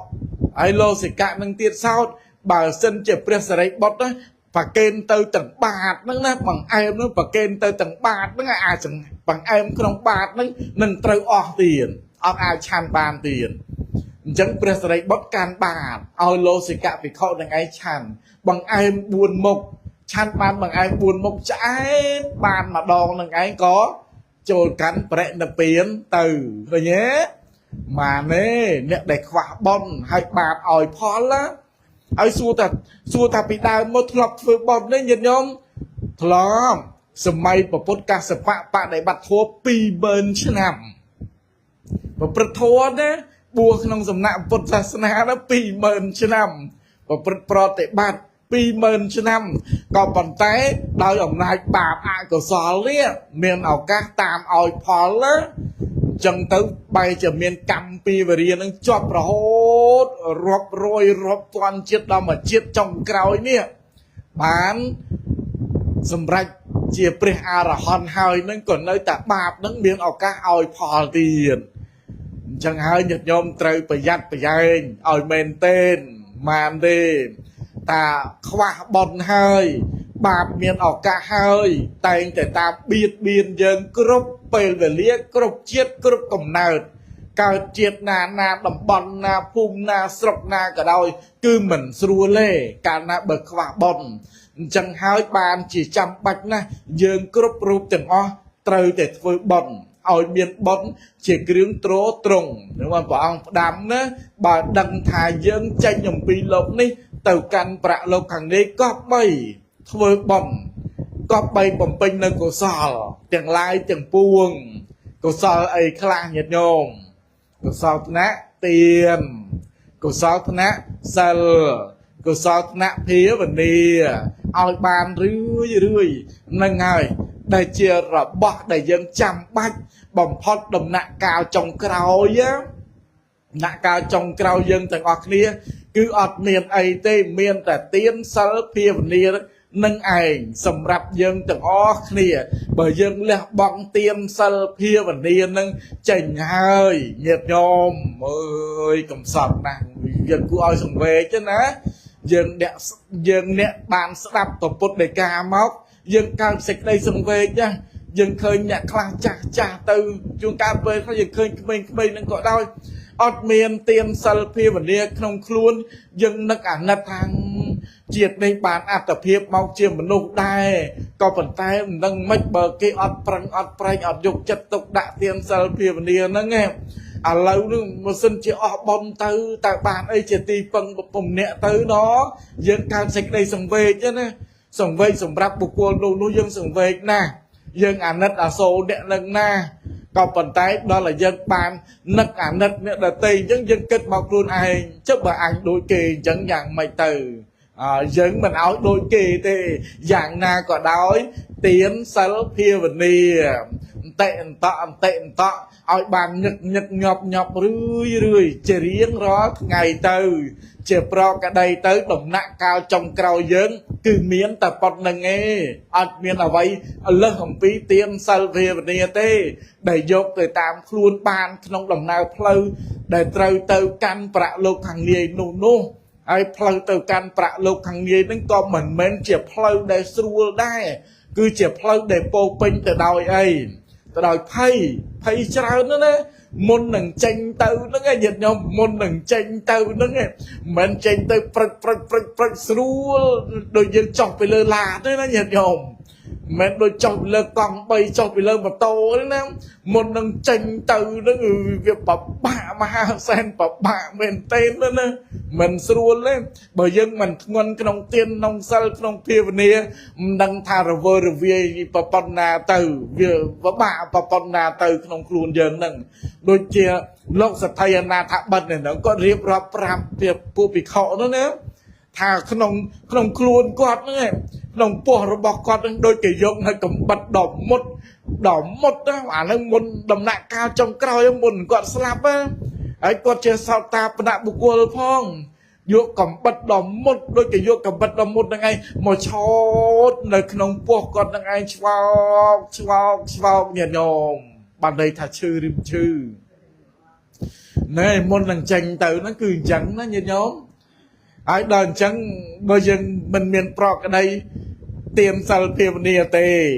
ហើយលោសិកៈនឹងទៀតសោតបើសិនជាព្រះសិរីបុត្រប្រកេនទៅទាំងបាតហ្នឹងណាបង្អែមហ្នឹងប្រកេនទៅទាំងបាតហ្នឹងអាចបង្អែមក្នុងបាតហ្នឹងនឹងត្រូវអស់ទៀតអត់អាចឆាន់បានទៀតអញ្ចឹងព្រះសិរីបុត្រកាន់បាតឲ្យលោសិកៈភិក្ខុនឹងឯងឆាន់បង្អែម4មុខឆាន់បានបង្អែម4មុខឆ្អែតបានម្ដងនឹងឯងក៏ចូលកាន់បរិនិព្វានទៅឃើញទេម៉ានេអ្នកដែលខ្វះបុណ្យហើយបាបឲ្យផលណាឲ្យសួរថាពីដើមមកធ្លាប់ធ្វើបុណ្យនេះញាតិញោមធ្លាប់សម័យពុទ្ធកាសបៈបដិបត្តិធម៌ 20000 ឆ្នាំប្រព្រឹត្តធម៌ណាបួសក្នុងសំណាក់ពុទ្ធសាសនាដល់ 20000 ឆ្នាំប្រព្រឹត្តប្រតិបត្តិ 20000 ឆ្នាំក៏ប៉ុន្តែដោយអំណាចបាបអកុសលនេះមានឱកាសតាមឲ្យផលណាចឹងទៅបែរជាមានកម្មពីវរានឹងជាប់រហូតរាប់រយរាប់ពាន់ជាតិដល់មួយជាតិចុងក្រោយនេះបានសម្រេចជាព្រះអរហន្តហើយនឹងក៏នៅតែបាបនឹងមានឱកាសឲ្យផលទៀតអញ្ចឹងហើយញាតិញោមត្រូវប្រយ័ត្នប្រយែងឲ្យមែនទែនបានទេតាខ្វះបុណ្យហើយបាបមានឱកាសហើយតែងតែតាមបៀតបៀនយើងគ្រប់ពេលវេលាគ្រប់ជាតិគ្រប់កំណើតកើតជាតិណាតំបន់ណាភូមិណាស្រុកណាក៏ដោយគឺមិនស្រួលទេកាលណាបើខ្វះបុណ្យអញ្ចឹងហើយបានជាចាំបាច់ណាស់យើងគ្រប់រូបទាំងអស់ត្រូវតែធ្វើបុណ្យឲ្យមានបុណ្យជាគ្រឿងទ្រទ្រង់នឹងព្រះអង្គផ្ដាំណាបើដឹងថាយើងចេញអំពីលោកនេះទៅកាន់ប្រាក់លោកខាងនេះក៏បីធ្វើបុណ្យក៏បីបំពេញនៅកុសលទាំងឡាយទាំងពួងកុសលអីខ្លះញាតិញោមកុសលថ្នាក់ទានកុសលថ្នាក់សិលកុសលថ្នាក់ភាវនាឲ្យបានរឿយនឹងហើយដែលជារបស់ដែលយើងចាំបាច់បំផុតដំណាក់កាលចុងក្រោយដំណាក់កាលចុងក្រោយយើងទាំងអស់គ្នាគឺអត់មានអីទេមានតែទានសិលភាវនានឹងឯងសម្រាប់យើងទាំងអស់គ្នាបើយើងលះបង់ទានសិលភាវនានឹងចេញហើយញាតិញោមអើយកំសត់ណាស់យើងគួរឲ្យសង្វេគណាយើងអ្នកបានស្ដាប់ពុទ្ធដីកាមកយើងកើតសេចក្តីសង្វេគណាយើងឃើញអ្នកខ្លះចាស់ទៅជួនកាលពេលខ្លះយើងឃើញក្មេងៗនឹងក៏ដោយអត់មានទានសិលភាវនាក្នុងខ្លួនយើងនឹកអាណិតថាជាតិនេះបានអត្តភាពមកជាមនុស្សដែរក៏ប៉ុន្តែមិនដឹងមិនបើគេអត់ប្រឹងអត់ប្រែងអត់យកចិត្តទុកដាក់ទានសិលភាវនាហ្នឹងឯងឥឡូវនេះបើសិនជាអស់បុណ្យទៅតើបានអីជាទីពឹងពំនាក់ទៅណយើងកើតសេចក្តីសង្វេគណាសង្វេគសម្រាប់បុគ្គលនោះយើងសង្វេគណាស់យើងអាណិតអាសូរអ្នកនឹងណា có phần tay đó là dân ban nực nực nữa là tây dân kết mọc luôn ai chứ bà anh đôi kỳ chẳng dạng mày từ dân mình áo đôi kỳ thì dạng na có đói tiến sal phia vật nì tệ tọ ôi bàn nhật nhọc rươi chỉ riêng đó ngày từ chỉ pro cả đây tới đồng nặng cao trong cao dân cứ miếng tập bọt nâng nghe miếng là vậy lơ hồng phí tiên sal phia vật nì tê để dốc từ tam khuôn ban trong đồng nào phơi để trâu từ căn bạ lục hàng nghề nô ai phơi từ căn bạ lục hàng nghề nó có mình chỉ phơi để xua đây cứ chỉ phơi để po pin từ đầu ấy từ đầu phay cháo nữa nè môn nằng tranh tàu nó nghe nhiệt nhau môn nằng tranh tàu nó nghe mình tranh tàu prật xua đôi dân chọc về lơ là đấy nó nhiệt nhau mình đôi chọc lơ con bay chọc về lơ mà to đấy nè môn nằng tranh tàu nó việc bả mà sen bả mình tên đó nè mình xua lên bởi dân mình ngon cái nông tiên nông sal nông pia về nè đang thà rồi vơ rồi về bà con na từ việc bà con na từ nông khuôn dân nè đôi chia lộc sạch thay na thạ bật này nó có riêng rập rạp việc phụ bị khổ nữa nè thà nông khuôn quạt nữa nông po rồi bọc quạt đôi cái dụng hay cầm bật đỏ một đó mà nó muốn đầm nặng cao trong cao em muốn quạt slap á ấy quạt chia sao ta nặng bục quơ phong vô cầm bật đỏ một đôi cái vô cầm bật đỏ một là ngay mà chót nơi nông po quạt là ngay chào nhiệt nhom bàn đây thà chư này môn lần tranh từ nó cười trắng nó nhiệt nhóm ai đờn trắng bây giờ mình miền pro ở đây tiêm sal phia nia tê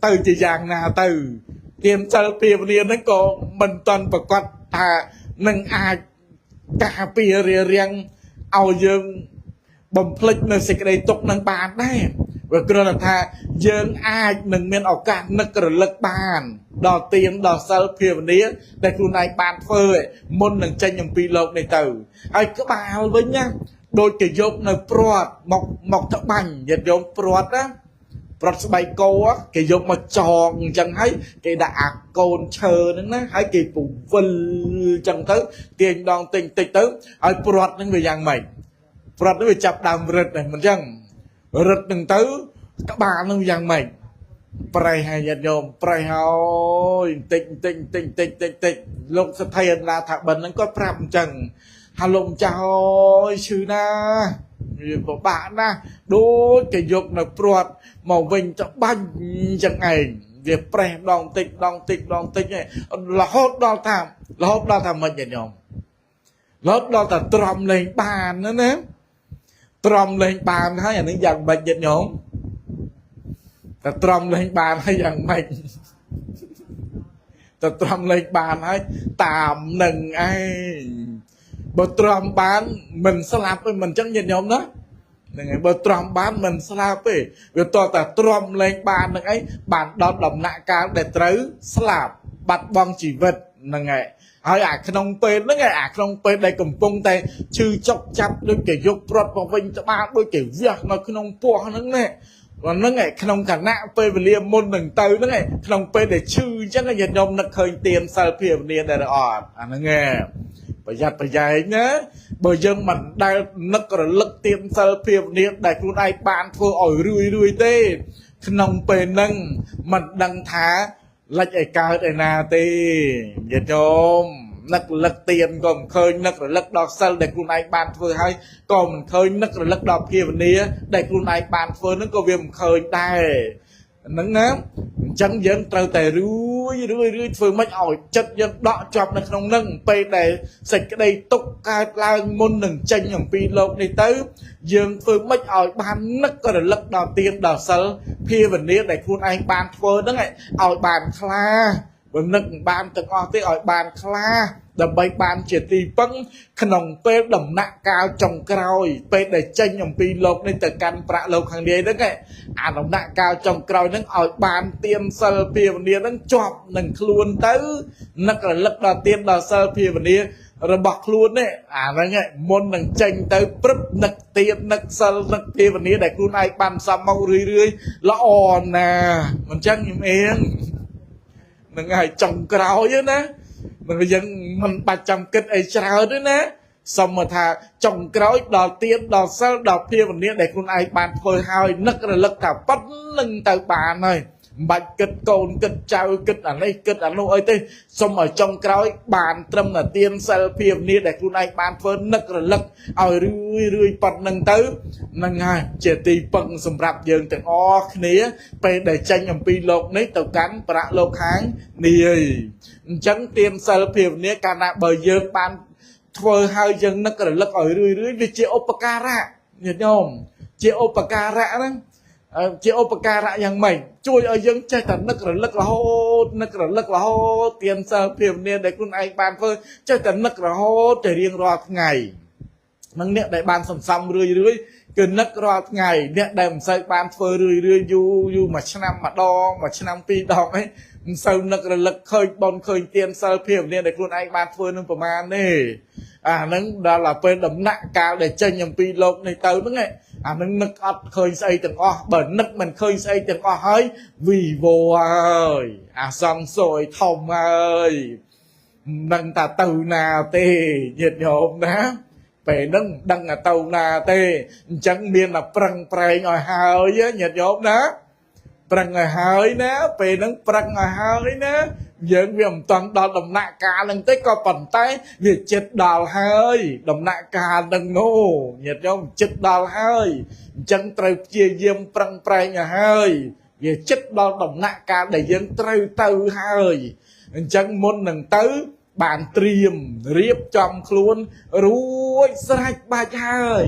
từ chỉ dạng nào từ tiêm sal phia nia nó có mình toàn bậc quạt thà nâng ai cả pia riêng ao dương bầm phịch nơi xịt đây tục nâng bàn đấy và cơ là thà dương ai nâng miền ảo cả nâng cờ lực bàn đò tiêm đò sal phia nia đểខ្លួនnày bàn phơi môn nâng tranh nhầm pi lộc này từ ai cứ bảo với nhá đôi cái dốc nơi prot mọc thấp bành nhiệt dốc prot á prot bay cô á cái dốc mà tròn chẳng thấy cái đã cồn chờ nó hay cái phủ vân chẳng tới tiền đòn tình tịch tới ai prot nó về dạng mày prot nó về chập đàm rực này mình chẳng rực đừng tới các bạn nó dạng mày pray hay nhiệt dốc pray thôi tịch lúc sẽ thay là thạc bần nó có pram chẳng hà lông chào sư na của bạn na đối cái dục là prot màu vinh cho banh chẳng ngày việc pre đòn tịch này là hốt đo tham mình vậy nhom hốt đo ta trầm lên bàn nữa nè trầm lên bàn hay là những dạng bệnh vậy nhom ta trầm lên bàn hay dạng bệnh ta trầm lên bàn hay tạm nừng ai bờ tròn bán mình slap với mình chẳng nhìn nhóm đó bờ tròn bán mình slap ấy việc to ta tròn lên bàn này ấy bàn đó đồng nạ cao để tới slap bắt bong chỉ vật là ngày hỏi không tên nó ngày không tên đây cầm bông tay chư chọc chắp đôi cái dục prot vào vinh cho ba đôi cái việc nó không po nó này còn nó ngày không cả nạ pe về liêm môn đừng tới nó ngày không pe để chư chắc là nhìn nhóm nó khơi tiền sao phê về để ọt nó nghe bây giờ nhé bởi dân mình đang nức rồi lực tiêm sơ phiêu niệm đểខ្លួនai bạn thôi ỏi rui tê không bền nâng mình đang thả lệch ai cao để na tê vậy chôm nức lực tiền còn khơi nức rồi lực đọc sơ đểខ្លួនai bạn thôi hay còn mình khơi nức rồi lực đọc phiêu niệm đểខ្លួនai bạn thôi nó có việc khơi đây nắng nắng chẳng dân trâu tè rui phương mấy ỏi chất dân đọ chọc nó không nâng pe để sạch cái đây tục ca la môn nâng tranh nhầm pi lộc này tới dân phương mấy ỏi ban nấc có được lật đào tiền đào sơ phía vấn đề để khuôn anh ban phơ đó này ỏi bàn kha và nâng ban từng ỏi tới ỏi bàn kha đầm bay ban chỉ tì băng khổng pe đầm nặng cao trong cao pe để tranh nhầm pi lộc này từ căn bạ lộc hàng đế đó này đầm nặng cao trong cao nó ỏi bàn tiêm sơ phía vấn đề nó chọc nâng luôn tới nấc là lật đào tiền đào sơ phía vấn đề rồi bọc luôn đấy nó nghe môn nâng tranh tới prấp nấc tiền nấc sơ nấc phía vấn đề để khuôn ai ban sao mau rưới lo nè mình chắc như em នឹងហើយចុងក្រោយណានឹងយើងមិនបាច់ចាំគិតអីច្រើនទេណាសុំមកថាចុងក្រោយដល់ទៀនដល់សិលដល់ភាវនាដែលខ្លួនឯងបានធ្វើហើយនឹករលឹកថាប៉ុណ្្នឹងទៅបានហើយមិនបាច់គិតកូនគិតចៅគិតអានេះគិតអានោះអីទេសុំឲ្យចុងក្រោយបានត្រឹមតែទៀនសិលភាវនាដែលខ្លួនឯងបានធ្វើនឹករលឹកឲ្យរឿយប៉ុណ្្នឹងទៅនឹងហើយជាទីពឹងសម្រាប់យើងទាំងអស់គ្នាពេលដែលចេញអំពីលោកនេះទៅកាន់ប្រាក់លោកខាងនេះអញ្ចឹងទៀនសិលភាវនាកាលណាបើយើងបានធ្វើឲ្យយើងនឹករលឹកឲ្យរឿយវាជាឧបការៈញាតិញោមជាឧបការៈហ្នឹងជាឧបការៈយ៉ាងម៉េចជួយឲ្យយើងចេះតែនឹករលឹករហូតនឹករលឹករហូតទៀនសិលភាវនាដែលខ្លួនឯងបានធ្វើចេះតែនឹករហូតទៅរៀងរាល់ថ្ងៃនឹងអ្នកដែលបានសន្សំរឿយគឺនឹករាល់ថ្ងៃអ្នកដែលមិនសូវបានធ្វើរឿយយូរមួយឆ្នាំម្ដងមួយឆ្នាំពីរដងអីមិនសូវនឹករលឹកឃើញបនឃើញទៀនសិលភាវនាដែលខ្លួនឯងបានធ្វើនឹងប្រមាណទេអាហ្នឹងដល់ពេលដំណាក់កាលដែលចេញអំពីលោកនេះទៅហ្នឹងអាហ្នឹងនឹកអត់ឃើញស្អីទាំងអស់បើនឹកមិនឃើញស្អីទាំងអស់ហើយវីវោហើយអាសង្ស័យធំហើយមិនដឹងថាទៅណាទេញាតិញោមណាពេលហ្នឹងមិនដឹងថាទៅណាទេអញ្ចឹងមានតែប្រឹងប្រែងឲ្យហើយញាតិញោមណាប្រឹងឲ្យហើយណាពេលហ្នឹងប្រឹងឲ្យហើយណាយើងវាមិនតាន់ដល់ដំណាក់កាលហ្នឹងទេក៏ប៉ុន្តែវាចិត្តដល់ហើយដំណាក់កាលហ្នឹងនោះញាតិញោមចិត្តដល់ហើយអញ្ចឹងត្រូវព្យាយាមប្រឹងប្រែងឲ្យហើយវាចិត្តដល់ដំណាក់កាលដែលយើងត្រូវទៅហើយអញ្ចឹងមុននឹងទៅបានត្រៀមរៀបចំខ្លួនរួចស្រេចបាច់ហើយ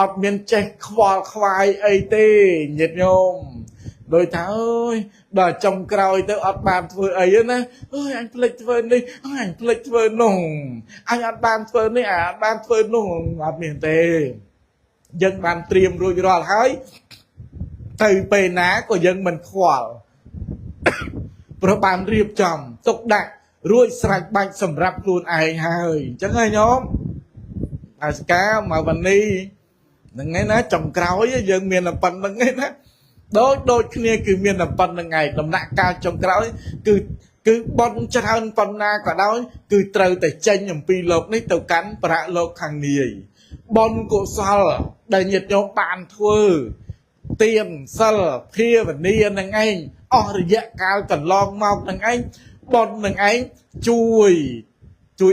អត់មានចេះខ្វល់ខ្វាយអីទេញាតិញោមដោយថាអើយដល់ចុងក្រោយទៅអត់បានធ្វើអីណាអើយអញភ្លេចធ្វើនេះអញភ្លេចធ្វើនោះអញអត់បានធ្វើនេះអត់បានធ្វើនោះអត់មានទេយើងបានត្រៀមរួចរាល់ហើយទៅពេលណាក៏យើងមិនខ្វល់ព្រោះបានរៀបចំទុកដាក់រួចស្រេចបាច់សម្រាប់ខ្លួនឯងហើយអញ្ចឹងហើយញោមអាសកាមកវណ្ណីហ្នឹងឯណាចុងក្រោយយើងមានតែប៉ុណ្្នឹងឯណាដូចគ្នាគឺមានតែប៉ុណ្្នឹងឯងដំណាក់កាលចុងក្រោយគឺបន់ច្រើនប៉ុណ្ណាក៏ដោយគឺត្រូវតែចេញអំពីលោកនេះទៅកាន់ប្រាក់លោកខាងនាយបន់កុសលដែលញាតិញោមបានធ្វើទានសិលភាវនានឹងឯងអស់រយៈកាលកន្លងមកនឹងឯងបន់នឹងឯងជួយ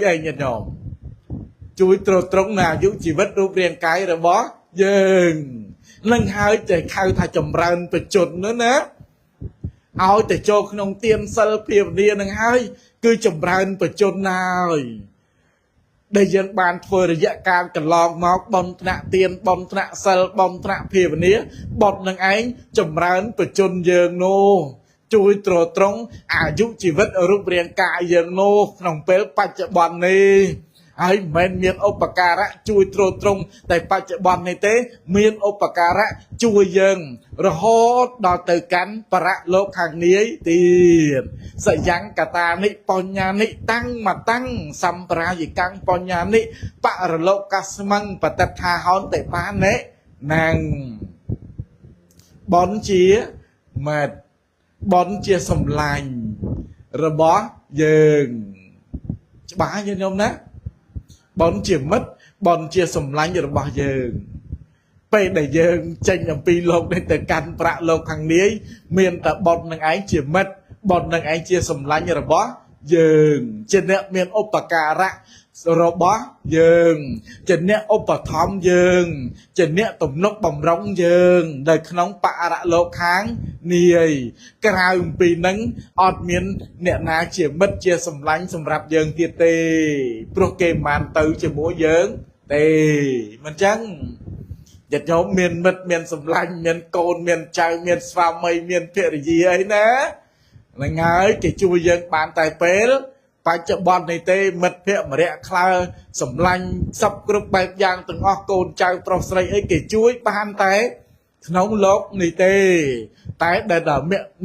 អីញាតិញោមជួយទ្រទ្រង់នៅអាយុជីវិតរូបរាងកាយរបស់យើងនឹងហើយតែហៅថាចម្រើនបច្ចុប្បន្ននោះណាឲ្យតែចូលក្នុងទានសិលភាវនានឹងហើយគឺចម្រើនបច្ចុប្បន្នហើយដែលយើងបានធ្វើរយៈកាលកន្លងមកបន់ថ្នាក់ទានបន់ថ្នាក់សិលបន់ថ្នាក់ភាវនាបន់នឹងឯងចម្រើនបច្ចុប្បន្នយើងនោះជួយទ្រទ្រង់អាយុជីវិតរូបរាងកាយយើងនោះក្នុងពេលបច្ចុប្បន្ននេះហើយមិនមែនមានឧបការៈជួយទ្រទ្រង់តែបច្ចុប្បន្ននេះទេមានឧបការៈជួយយើងរហូតដល់ទៅកាន់ប្រាក់លោកខាងនាយទៀតសយ៉ាងកតានិបញ្ញានិតាំងមកតាំងសម្ប្រាយិកាំងបញ្ញានិបរលោកកាស្មੰបតថាហនតេបានណែណាំងបនជាម៉ែបនជាសម្លាញ់របស់យើងច្បាស់ញាតិញោមណាបនជាមិត្តបនជាសម្លាញ់របស់យើងពេលដែលយើងចេញអំពីលោកនេះទៅកាន់ប្រាក់លោកខាងនាយមានតែបននឹងឯងជាមិត្តបននឹងឯងជាសម្លាញ់របស់យើងជាអ្នកមានឧបការៈរបស់យើងជាអ្នកឧបត្ថម្ភយើងជាអ្នកទំនុកបំរុងយើងនៅក្នុងបរលោកខាងនាយក្រៅអំពីនឹងអត់មានអ្នកណាជាមិត្តជាសម្លាញ់សម្រាប់យើងទៀតទេព្រោះគេមិនបានទៅជាមួយយើងទេមិនចឹងញាតិញោមមានមិត្តមានសម្លាញ់មានកូនមានចៅមានស្វាមីមានភរិយាអីណាហ្នឹងហើយគេជួយយើងបានតែពេលបច្ចុប្បន្ននេះទេមិត្តភក្តិម្នាក់ខ្លើសម្លាញ់សពគ្រប់បែបយ៉ាងទាំងអស់កូនចៅប្រុសស្រីអីគេជួយបានតែក្នុងលោកនេះទេតែដែល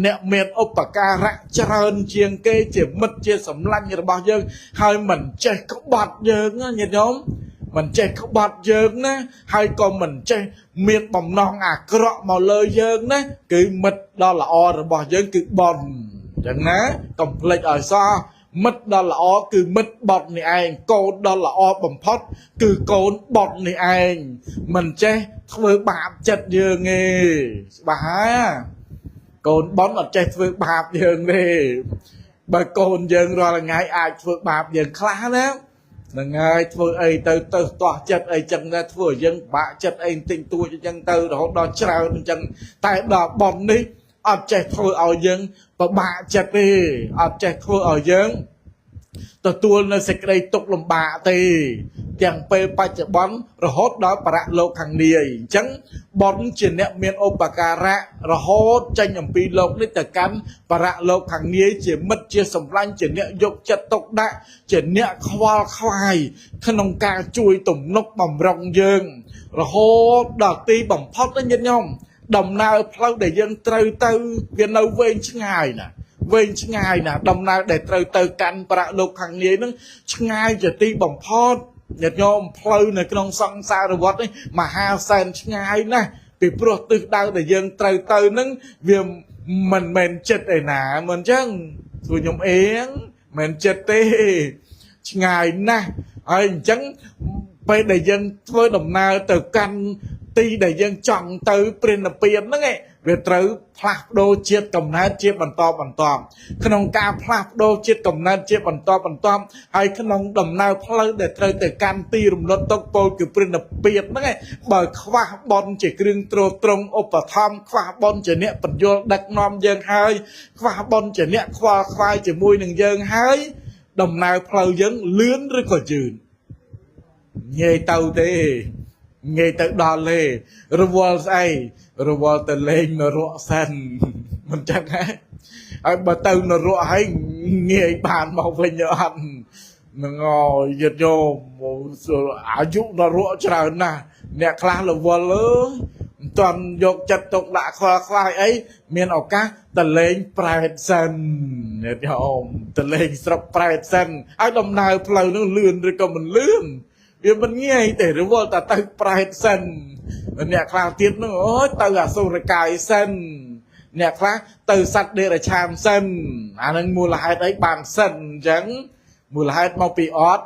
អ្នកមានឧបការៈច្រើនជាងគេជាមិត្តជាសម្លាញ់របស់យើងហើយមិនចេះក្បត់យើងណាញាតិញោមមិនចេះក្បត់យើងណាហើយក៏មិនចេះមានបំណងអាក្រក់មកលើយើងណាគឺមិត្តដ៏ល្អរបស់យើងគឺបន chẳng ná công lệch ở so mất đó là ó cứ mất bọt này anh côn đó là ó bầm phót cứ côn bọt này anh mình che với bạp chật dương nghe bà côn bón ở che với bạp dương đi bà côn dương rồi là ngày ai với bạp dương khá lắm là ngày với ấy từ từ tỏa chật ấy chân ra với dân bạ chật ấy tình tôi cho chân từ đó đó trao chân tại đó bọt đi ở che thôi ở dân và bạ chật đi ở che thôi ở dânตัวในเสกได้ตกลมบาตีอย่างไปปัจจุบันระหดดาวประโลกังเนียจังบอลเจเนเมียนโอปการะระหดจังอย่างปีโลกนิตกันประโลกังเนียเจมัดเจสำลังเจเนยกจัดตกได้เจเนควาควายขนมกาจุยตุ่มนกบ่มรองเยิงระหดดอกตีบ่มพอดได้ยันยอมดำนาเพลาได้ยังเตยเตยเวียนเอาเวงช่างไงน่ะเวงช่างไงน่ะดำนาได้เตยเตยกันประโลกังเนียนั้นช่างไงจะตีบ่มพอดยันยอมเพลาในกรงสังสารวัฏนี่มาหาแสนช่างไงนะปีโปรดตึกดาวได้ยังเตยเตยนั้นเวียมันเหม็นเจ็ดไอ้หนาเหมือนจังตัวยมเองเหม็นเจ็ดเต้ช่างไงนะไอ้จังไปได้ยังช่วยดำนาเตยกันตีได้ยังจังเตยเปลี่ยนเปลี่ยนนั่นไงเวทร์พลักโดเชียดกำนัดเชียดบรรทอบรรทอมขนมกาพลักโดเชียดกำนัดเชียดบรรทอบรรทอมให้ขนมดำนาพลักเด็ดเลยแต่การตีรุมรถตกโปคือเปลี่ยนเปลี่ยนนั่นไงบ่อยคว้าบอลจะกรึงตรงอุปธรรมคว้าบอลจะเนี่ยปัญโยดักนอมยังหายคว้าบอลจะเนี่ยคว้าควายจะมวยหนึ่งยังหายดำนาพลักยังเลื่อนหรือก็ยืนเงยเต่าเต้เงยเต่าดอลเล่ระวังไอ้ระวังแต่เล่งนรกสันมันจังไงไอ้บ่เต่านรกให้เงยผ่านมาเป็นยันมันงอยัดโยมอายุนรกจรานะเนี่ยคลาระวังเลยตอนยกจัดตกละคลาคลายไอ้เมียนออกกะแต่เล่งปลายสันเนี่ยโยมแต่เล่งสระปลายสันไอ้ดำนาเพลานั่งเลื่อนหรือก็มันเลื่อนเดี๋ยวมันเงี้ยแต่หรือว่าแต่ตั้งปลายสันเนี่ยคลาติดนึงโอ้ยเต่าสุรกายเส้นเนี่ยคลาเต่าสัตว์เดรัจฉานเส้นอันนั้นมูลค่าได้บางเส้นจังมูลค่ามาปีออส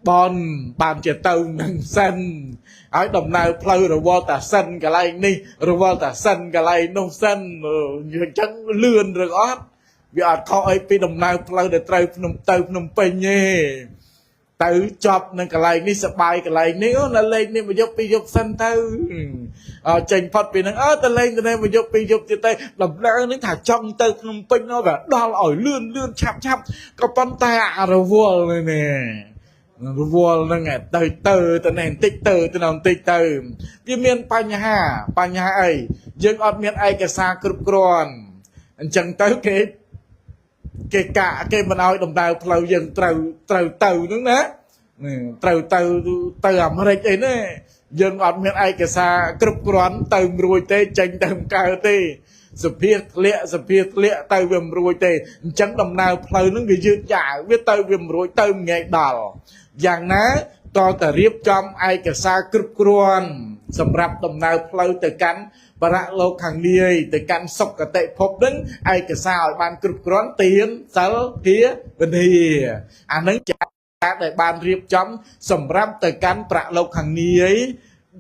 บอลบางเจเต่าหนึ่งเส้นไอ้ดำนายเพลย์หรือว่าแต่เส้นกับอะไรนี่หรือว่าแต่เส้นกับอะไรน้องเส้นอย่างจังเลื่อนหรือออสวิอาจเขาไอ้ปีดำนายเพลย์เดือดเต่าพนมเปญเย่เต่าจับนั่นกับอะไรนี่สบายกับอะไรนี่นั่นเลยนี่มายกไปยกเส้นเต่าเจนพอดปีนั้นแต่เล่นแต่เนี่ยมายกไปยกจะเตะลำแล้วนี่ถ่ายจ้องเต่าพนมเปญเอาแบบดอลอ่อยเลื่อนชับก็ปั้นตาระวัวเลยเนี่ยระวัวนั่นไงเต่าแต่เนี่ยติ๊กเต่าแต่นอนติ๊กเต่าพี่เมียนปัญหาไอ้ยังอดเมียนไอ้กระซากรุบกรอนจังเต่าเกะกะเกมันเอาดำดาวเพลายังเต่านึงนะเต่าอเมริกไอ้เนี่ยยังอดเมียนไอ้กระซากรุบกรอนเต่ารวยเตะจังเต่ากาเตะสเปียเละเต่าเวียมรวยเตะจังดำดาวเพลานึงก็ยืดใหญ่เวียเต่าเวียมรวยเต่าไงดอลอย่างนั้นตอนแต่เรียบจำไอ้กระซากรุบกรอนสำหรับดำดาวเพลาแต่กันประโลกขังเดียแต่การสกเตะพบนั้นไอ้กระซาวบานกรุบกร้อนเตียนเสาเทียบันเทียอันนั้นจะแต่บานเรียบจำสำหรับแต่การประโลกขังเดีย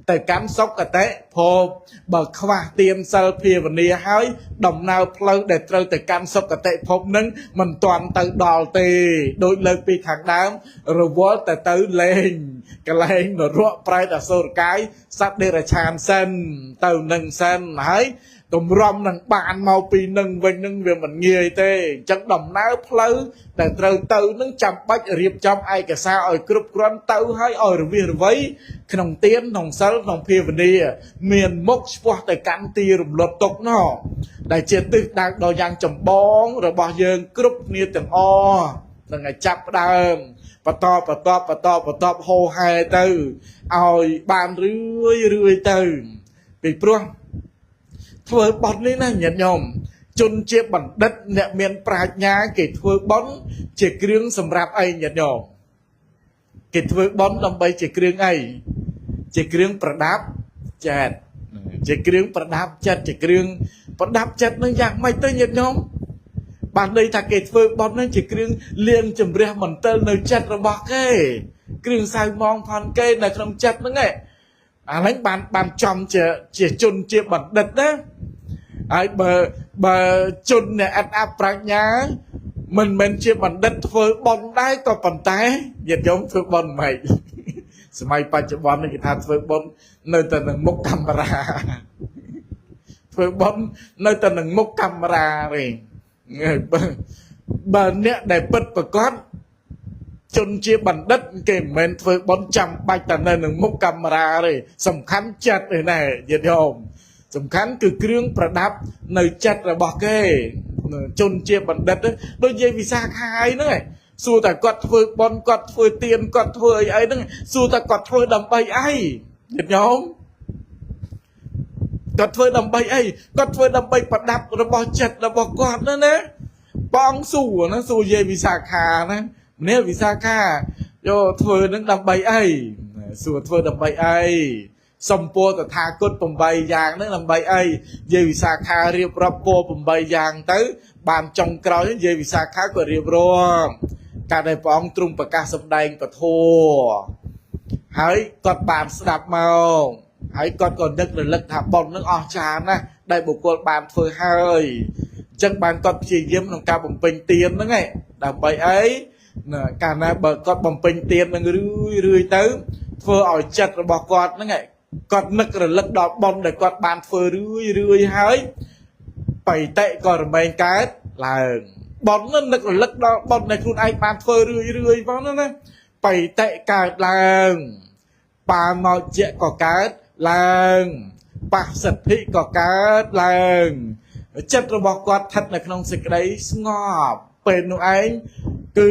แต่การสกเตะพบบักขวาเตียนเสาเทียบันเทียให้ดำนาวเพลย์แต่แต่การสกเตะพบนั้นมันตอนเตะดอลเตโดยเลิกปีขังน้ำระวอแต่เตะเลงกระเลงหนรัวปลายแต่โซลกายสัตว์เดรัจฉานเส้นเต่าหนึ่งเส้นหายตุ่มรอมหนังปานเมาปีหนึ่งวันหนึ่งเวียนมันเงยเต้จังดำน้ำเพลย์แต่เต่านั่งจำปัจเรียบจำไอ้กระซาอ่อยกรุบกรอนเต่าให้อ่อยระเวียนไว้ขนมเตี้ยนขนมเซลขนมเพียวันนี้เมียนมกสปอร์ตแต่การตีรุมหลดตกนอได้เจตึกดังดอยางจำบองระบายเยิงกรุบเนียแต่งอ้อตั้งไงจับเดิมปะตอบโฮไฮเตอร์เอาบานเรื่อยเตอร์ปีพรุ่งเถื่อบอลนี่นะเหยียดยมจนเจ็บบันดัดเนี่ยเมียนปราชญาเกิดเถื่อบอลเจ็บเครื่องสำหรับไอ้เหยียดยมเกิดเถื่อบอลลำไปเจ็บเครื่องไอ้เจ็บเครื่องประดับจัดเจ็บเครื่องประดับจัดเจ็บเครื่องประดับจัดนั่งอยากไม่เตอร์เหยียดยม បានន័យថាគេធ្វើបន់ហ្នឹងជាគ្រឿងលៀងជំរះមន្ទិលនៅចិត្តរបស់គេគ្រឿងសៅមងផនគេនៅក្នុងចិត្តហ្នឹងឯងអាហ្នឹងបានចំជាជនជាបណ្ឌិតណាហើយបើជនអ្នកអត់អប្រាជ្ញាមិនមែនជាបណ្ឌិតធ្វើបន់ដែរក៏ប៉ុន្តែញាតិញោមធ្វើបន់មិនសម័យបច្ចុប្បន្ននេះគេថាធ្វើបន់នៅតែនឹងមុខកាមេរ៉ាធ្វើបន់នៅតែនឹងមុខកាមេរ៉ាទេបើអ្នកដែលពិតប្រកបជនជាបណ្ឌិតគេមិនមែនធ្វើបន់ចាំបាច់តែនៅនឹងមុខកាមេរ៉ាទេសំខាន់ចិត្តឯណាញាតិញោមសំខាន់គឺគ្រឿងប្រដាប់នៅចិត្តរបស់គេជនជាបណ្ឌិតដូចនិយាយវិសាខាអីហ្នឹងសួរតែគាត់ធ្វើបន់គាត់ធ្វើទានគាត់ធ្វើអីហ្នឹងសួរតែគាត់ធ្វើដើម្បីអីញាតិញោមគាត់ធ្វើដើម្បីអីគាត់ធ្វើដើម្បីប្រដាប់របស់ចិត្តរបស់គាត់ណាបងសួរណាសួរយាយវិសាខាណាម្នាក់វិសាខាយកធ្វើនឹងដើម្បីអីសួរធ្វើដើម្បីអីសម្ពោធតថាគត8យ៉ាងហ្នឹងដើម្បីអីយាយវិសាខារៀបរាប់ពោ8យ៉ាងទៅបានចុងក្រោយយាយវិសាខាក៏រៀបរាប់ការដែលព្រះអង្គទ្រង់ប្រកាសសម្ដែងពធហើយគាត់បានស្ដាប់មកហើយគាត់ក៏នឹករលឹកថាបុណ្យនឹងអស្ចារ្យណាស់ដែលបុគ្គលបានធ្វើហើយអញ្ចឹងបានគាត់ព្យាយាមក្នុងការបំពេញទានហ្នឹងឯងដើម្បីអីកាលណាបើគាត់បំពេញទាននឹងរឿយទៅធ្វើឲ្យចិត្តរបស់គាត់ហ្នឹងឯងគាត់នឹករលឹកដល់បុណ្យដែលគាត់បានធ្វើរឿយហើយបៃតៈក៏រមែងកើតឡើងបុណ្យនឹករលឹកដល់បុណ្យដែលខ្លួនឯងបានធ្វើរឿយផងណាបៃតៈកើតឡើងបាមោជៈក៏កើតឡើងបស្សទ្ធិក៏កើតឡើងចិត្តរបស់គាត់ស្ថិតនៅក្នុងសេចក្តីស្ងប់ពេលនោះឯងគឺ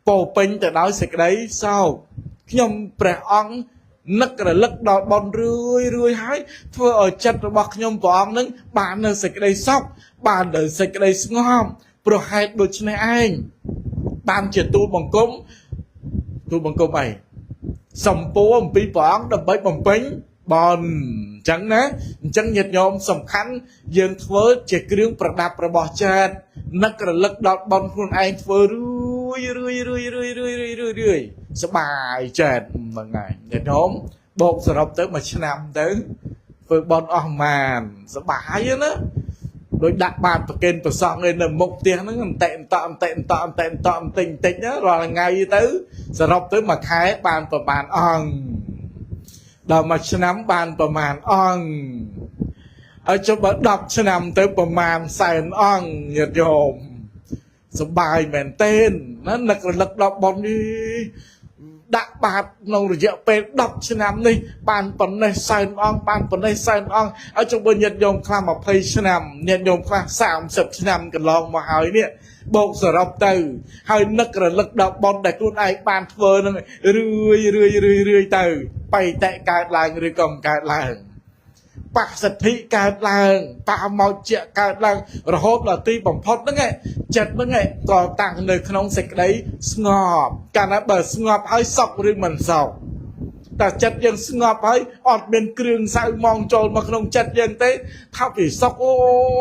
ពោពេញទៅដោយសេចក្តីសោកខ្ញុំព្រះអង្គនឹករលឹកដល់បុណ្យរឿយហើយធ្វើឲ្យចិត្តរបស់ខ្ញុំព្រះអង្គនឹងបាននៅសេចក្តីសុខបាននៅសេចក្តីស្ងប់ប្រហែលដូច្នេះឯងបានជាទូលបង្គំអីសម្ពោធអំពីព្រះអង្គដើម្បីបំពេញបន់អញ្ចឹងណាអញ្ចឹងញាតិញោមសំខាន់យើងធ្វើជាគ្រឿងប្រដាប់របស់ចិត្តនឹករលឹកដល់បន់ខ្លួនឯងធ្វើរឿយសបាយចិត្តហ្នឹងហើយញាតិញោមបោកសរុបទៅមួយឆ្នាំទៅធ្វើបន់អស់ម៉ានសបាយណាដោយដាក់បានប្រគេនប្រសង់នៅមុខផ្ទះហ្នឹងអន្តិបន្តិចណារាល់ថ្ងៃទៅសរុបទៅមួយខែបានប្រមាណអង្គដល់មួយឆ្នាំបានប្រមាណអង្គឲ្យចុះបើ10ឆ្នាំទៅប្រមាណសែនអង្គញាតិញោមសប្បាយមែនទែនណានឹករលឹកដល់បុណ្យនេះដាក់បាតក្នុងរយៈពេល10ឆ្នាំនេះបានប៉ុណ្ណេះសែនអង្គបានប៉ុណ្ណេះសែនអង្គឲ្យចុះបើញាតិញោមខ្លះ20ឆ្នាំញាតិញោមខ្លះ30ឆ្នាំកន្លងមកហើយនេះបូកសរុបទៅហើយនឹករលឹកដល់បុណ្យដែលខ្លួនឯងបានធ្វើនឹងរឿយទៅបៃតៈកើតឡើងឬក៏មិនកើតឡើងបស្សទ្ធិកើតឡើងបាមោជៈកើតឡើងរហូតដល់ទីបំផុតហ្នឹងចិត្តហ្នឹងក៏តាំងនៅក្នុងសេចក្តីស្ងប់កាលណាបើស្ងប់ហើយសុខឬមិនសុខតែចិត្តយើងស្ងប់ហើយអត់មានគ្រឿងសៅមងចូលមកក្នុងចិត្តយើងទេថាពីសុខអូ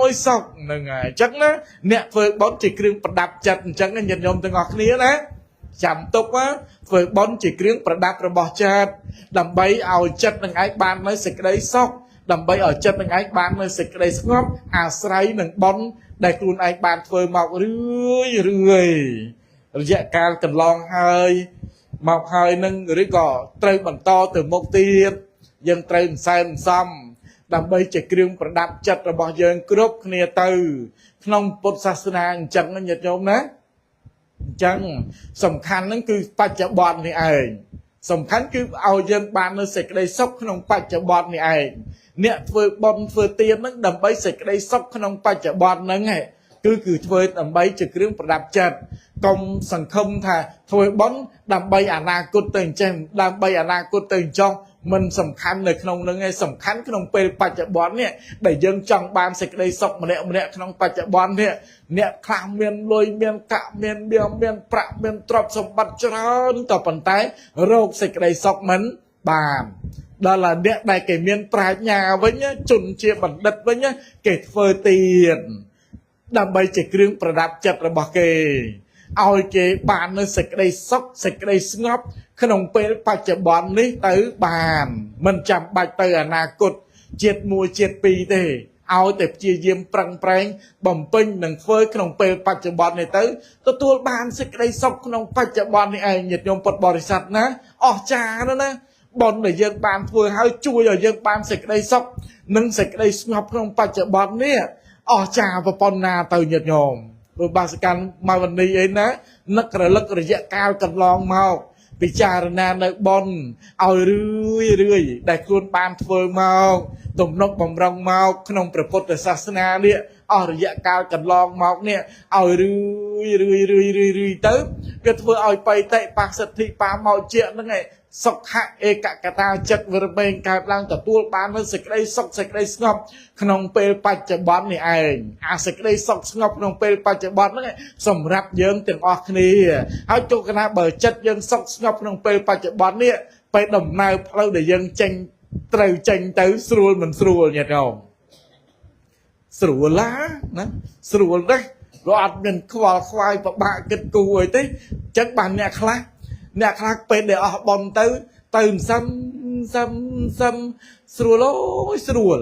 យសុខហ្នឹងហើយអញ្ចឹងណាអ្នកធ្វើបុណ្យជាគ្រឿងប្រដាប់ចិត្តអញ្ចឹងញាតិញោមទាំងអស់គ្នាណាចាំទុកធ្វើបុណ្យជាគ្រឿងប្រដាប់របស់ចិត្តដើម្បីឲ្យចិត្តនឹងឯងបាននៅសេចក្តីសុខដើម្បីឲ្យចិត្តនឹងឯងបាននៅសេចក្តីស្ងប់អាស្រ័យនឹងបុណ្យដែលខ្លួនឯងបានធ្វើមករឿយរយៈកាលកន្លងហើយមកហើយនឹងឬក៏ត្រូវបន្តទៅមុខទៀតយើងត្រូវសែនសំដើម្បីជាគ្រឿងប្រដាប់ចិត្តរបស់យើងគ្រប់គ្នាទៅក្នុងពុទ្ធសាសនាអញ្ចឹងញាតិញោមណាអញ្ចឹងសំខាន់ហ្នឹងគឺបច្ចុប្បន្ននេះឯងសំខាន់គឺឲ្យយើងបាននៅសេចក្តីសុខក្នុងបច្ចុប្បន្ននេះឯងអ្នកធ្វើបុណ្យធ្វើទានហ្នឹងដើម្បីសេចក្តីសុខក្នុងបច្ចុប្បន្នហ្នឹងគឺធ្វើដើម្បីជាគ្រឿងប្រដាប់ចិត្តកុំសង្ឃឹមថាធ្វើបុណ្យដើម្បីអនាគតទៅអញ្ចឹងដើម្បីអនាគតទៅអញ្ចឹងមិនសំខាន់នៅក្នុងនឹងឯងសំខាន់ក្នុងពេលបច្ចុប្បន្ននេះដែលយើងចង់បានសេចក្តីសុខម្នាក់ក្នុងបច្ចុប្បន្ននេះអ្នកខ្លះមានលុយមានកាក់មានមានប្រាក់មានទ្រព្យសម្បត្តិច្រើនក៏ប៉ុន្តែរោគសេចក្តីសុខមិនបានដល់តែអ្នកដែលគេមានប្រាជ្ញាវិញជនជាបណ្ឌិតវិញគេធ្វើទាន đam bay chỉ kêu đạp chặt là bạc kê ao kê bàn nơi sạch đây sốc sạch đây ngóp khăn ông pe bạch chợ bọn ní tới bàn mình chạm bạch tới na cột chết mùa chết pi thế ao tệp chia diêm prang prang bầm pin đằng phơi khăn ông pe bạch chợ bọn này tới tôi bàn sạch đây sốc khăn ông bạch chợ bọn này ai nhiệt nhôm bật bò sạch ná cha đó nè bọn để dân bàn vừa hai chui ở dân bàn sạch đây sốc nâng sạch đây ngọc khăn ông bạch chợ bọn nè cha và bọn na từ nhiệt nhôm rồi bà sẽ cần mà vấn đề ấy ná nấc rồi dạ cao cần lòng màu bị cha rồi nè nơi bon ao rươi đại khuôn ban phơi màu tụm nóc bầm rong màu không phải phật để sát na nè rồi dạ cao cần lòng màu nè ao rươi tới cái phơi ao bay tệ bạc sạch thị ba màu chuyện đó này sọc hạ cả ta chất vừa bên cả đang tập tua bán nó sạch đây sọc sạch đây ngọc không pe bạch chợ bán này ai sạch đây sọc ngọc không pe bạch chợ bán này sầm rạp dương tiền ọt này áo cho cái nào bờ chất dương sọc ngọc không pe bạch chợ bán nàyไปដំណើរផ្លូវដែលយើងចេញត្រូវចេញទៅស្រួលមិនស្រួលញាតិញោមស្រួលឡាណាស្រួលទេក៏អត់មានខ្វល់ខ្វាយពិបាកគិតគូអីទេចឹងបានអ្នកខ្លះពេលដែលអស់បំទៅសឹមស្រួលអូយស្រួល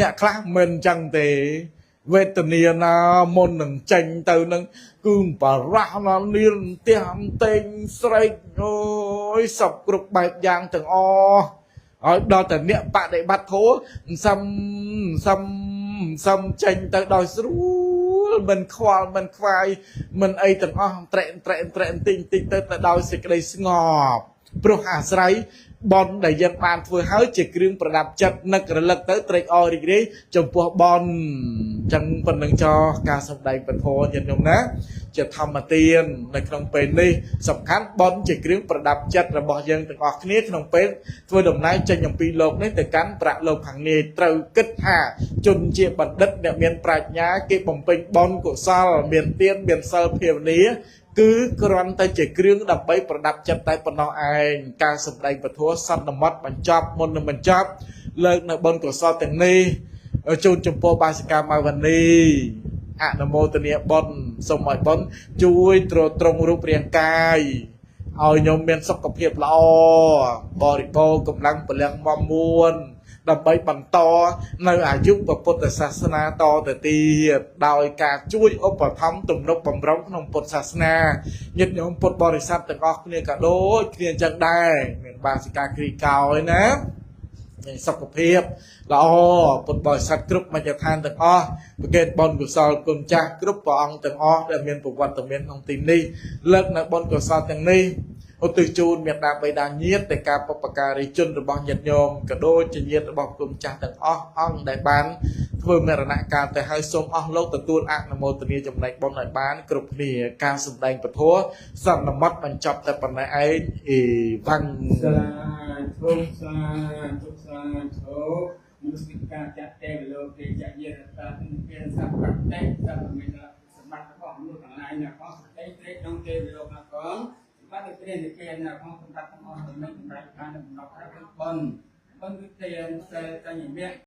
អ្នកខ្លះមិនចឹងទេវេទនាណាមុននឹងចេញទៅនឹងគឺបារះណានាលផ្ទះតេងស្រែកអូយសពគ្រប់បែបយ៉ាងទាំងអស់ហើយដល់តែអ្នកបដិបត្តិធម៌សឹមចេញទៅដោយស្រួលមិនខ្វល់មិនខ្វាយមិនអីទាំងអស់ត្រែកតិចទៅដោយសេចក្តីស្ងប់ព្រោះអាស្រ័យបនដែលយើងបានធ្វើហើយជាគ្រឿងប្រដាប់ចិត្តនឹករលឹកទៅត្រេកអររីករាយចំពោះបនចឹងប៉ុណ្ណឹងចោការសម្ដែងពធញាតិញោមណាជាធម្មទាននៅក្នុងពេលនេះសំខាន់បនជាគ្រឿងប្រដាប់ចិត្តរបស់យើងទាំងអស់គ្នាក្នុងពេលធ្វើដំណើរចេញអំពីលោកនេះទៅកាន់ប្រាក់លោកខាងនេះត្រូវគិតថាជនជាបណ្ឌិតអ្នកមានប្រាជ្ញាគេបំពេញបនកុសលមានទានមានសិលភាវនាគឺគ្រាន់តែជាគ្រឿងដើម្បីប្រដាប់ចិត្តតែប៉ុណ្ណោះឯងការសម្ដែងពធសន្មតបញ្ចប់មុននឹងបញ្ចប់លើកនៅបុណ្យកុសលទាំងនេះជូនចំពោះបាសិកាម៉ៅវណ្ណីអនុមោទនាបុណ្យសូមឲ្យបុណ្យជួយទ្រទ្រង់រូបរាងកាយឲ្យញោមមានសុខភាពល្អបរិបូរណ៍កម្លាំងពលំមមួនដើម្បីបន្តនៅអាយុពុទ្ធសាសនាតទៅទៀតដោយការជួយឧបត្ថម្ភទំនុកបំរុងក្នុងពុទ្ធសាសនាញាតិញោមពុទ្ធបរិស័ទទាំងអស់គ្នាក៏ដូចគ្នាអញ្ចឹងដែរមានបាសិកាគ្រីកោឯណាមានសុខភាពល្អពុទ្ធបរិស័ទគ្រប់មជ្ឈដ្ឋានទាំងអស់ប្រកេតបុណ្យកុសលគុណចាស់គ្រប់ព្រះអង្គទាំងអស់ដែលមានប្រវត្តិមានក្នុងទីនេះលើកនៅបុណ្យកុសលទាំងនេះឧទ្ទិសជូនមេត្តាបិតាញាតិតែការបុព្វការីជនរបស់ញាតិញោមក៏ដូចជាញាតិរបស់គុណចាស់ទាំងអស់អង្គដែលបានធ្វើមរណកាលទៅហើយសូមអស់លោកទទួលអនុមោទនាចំណែកបុណ្យឲ្យបានគ្រប់គ្នាការសម្ដែងពធសន្មតបញ្ចប់តែប៉ុណ្ណេះឯងអេវ៉ាំងសាធុមនុស្សការចាត់តែលោកទេចាក់យារតាគេសព្វតេសព្វមេនសម្បត្តិរបស់មនុស្សទាំងឡាយណាផងស្ដីត្រេកក្នុងទេវលោកណាផងសម្បត្តិព្រះនិព្វានណាផងសម្បត្តិទាំងអស់ទាំងនេះសម្រាប់ការដំណោះឲ្យបុណ្យគឺទានសិលតញ្ញមៈ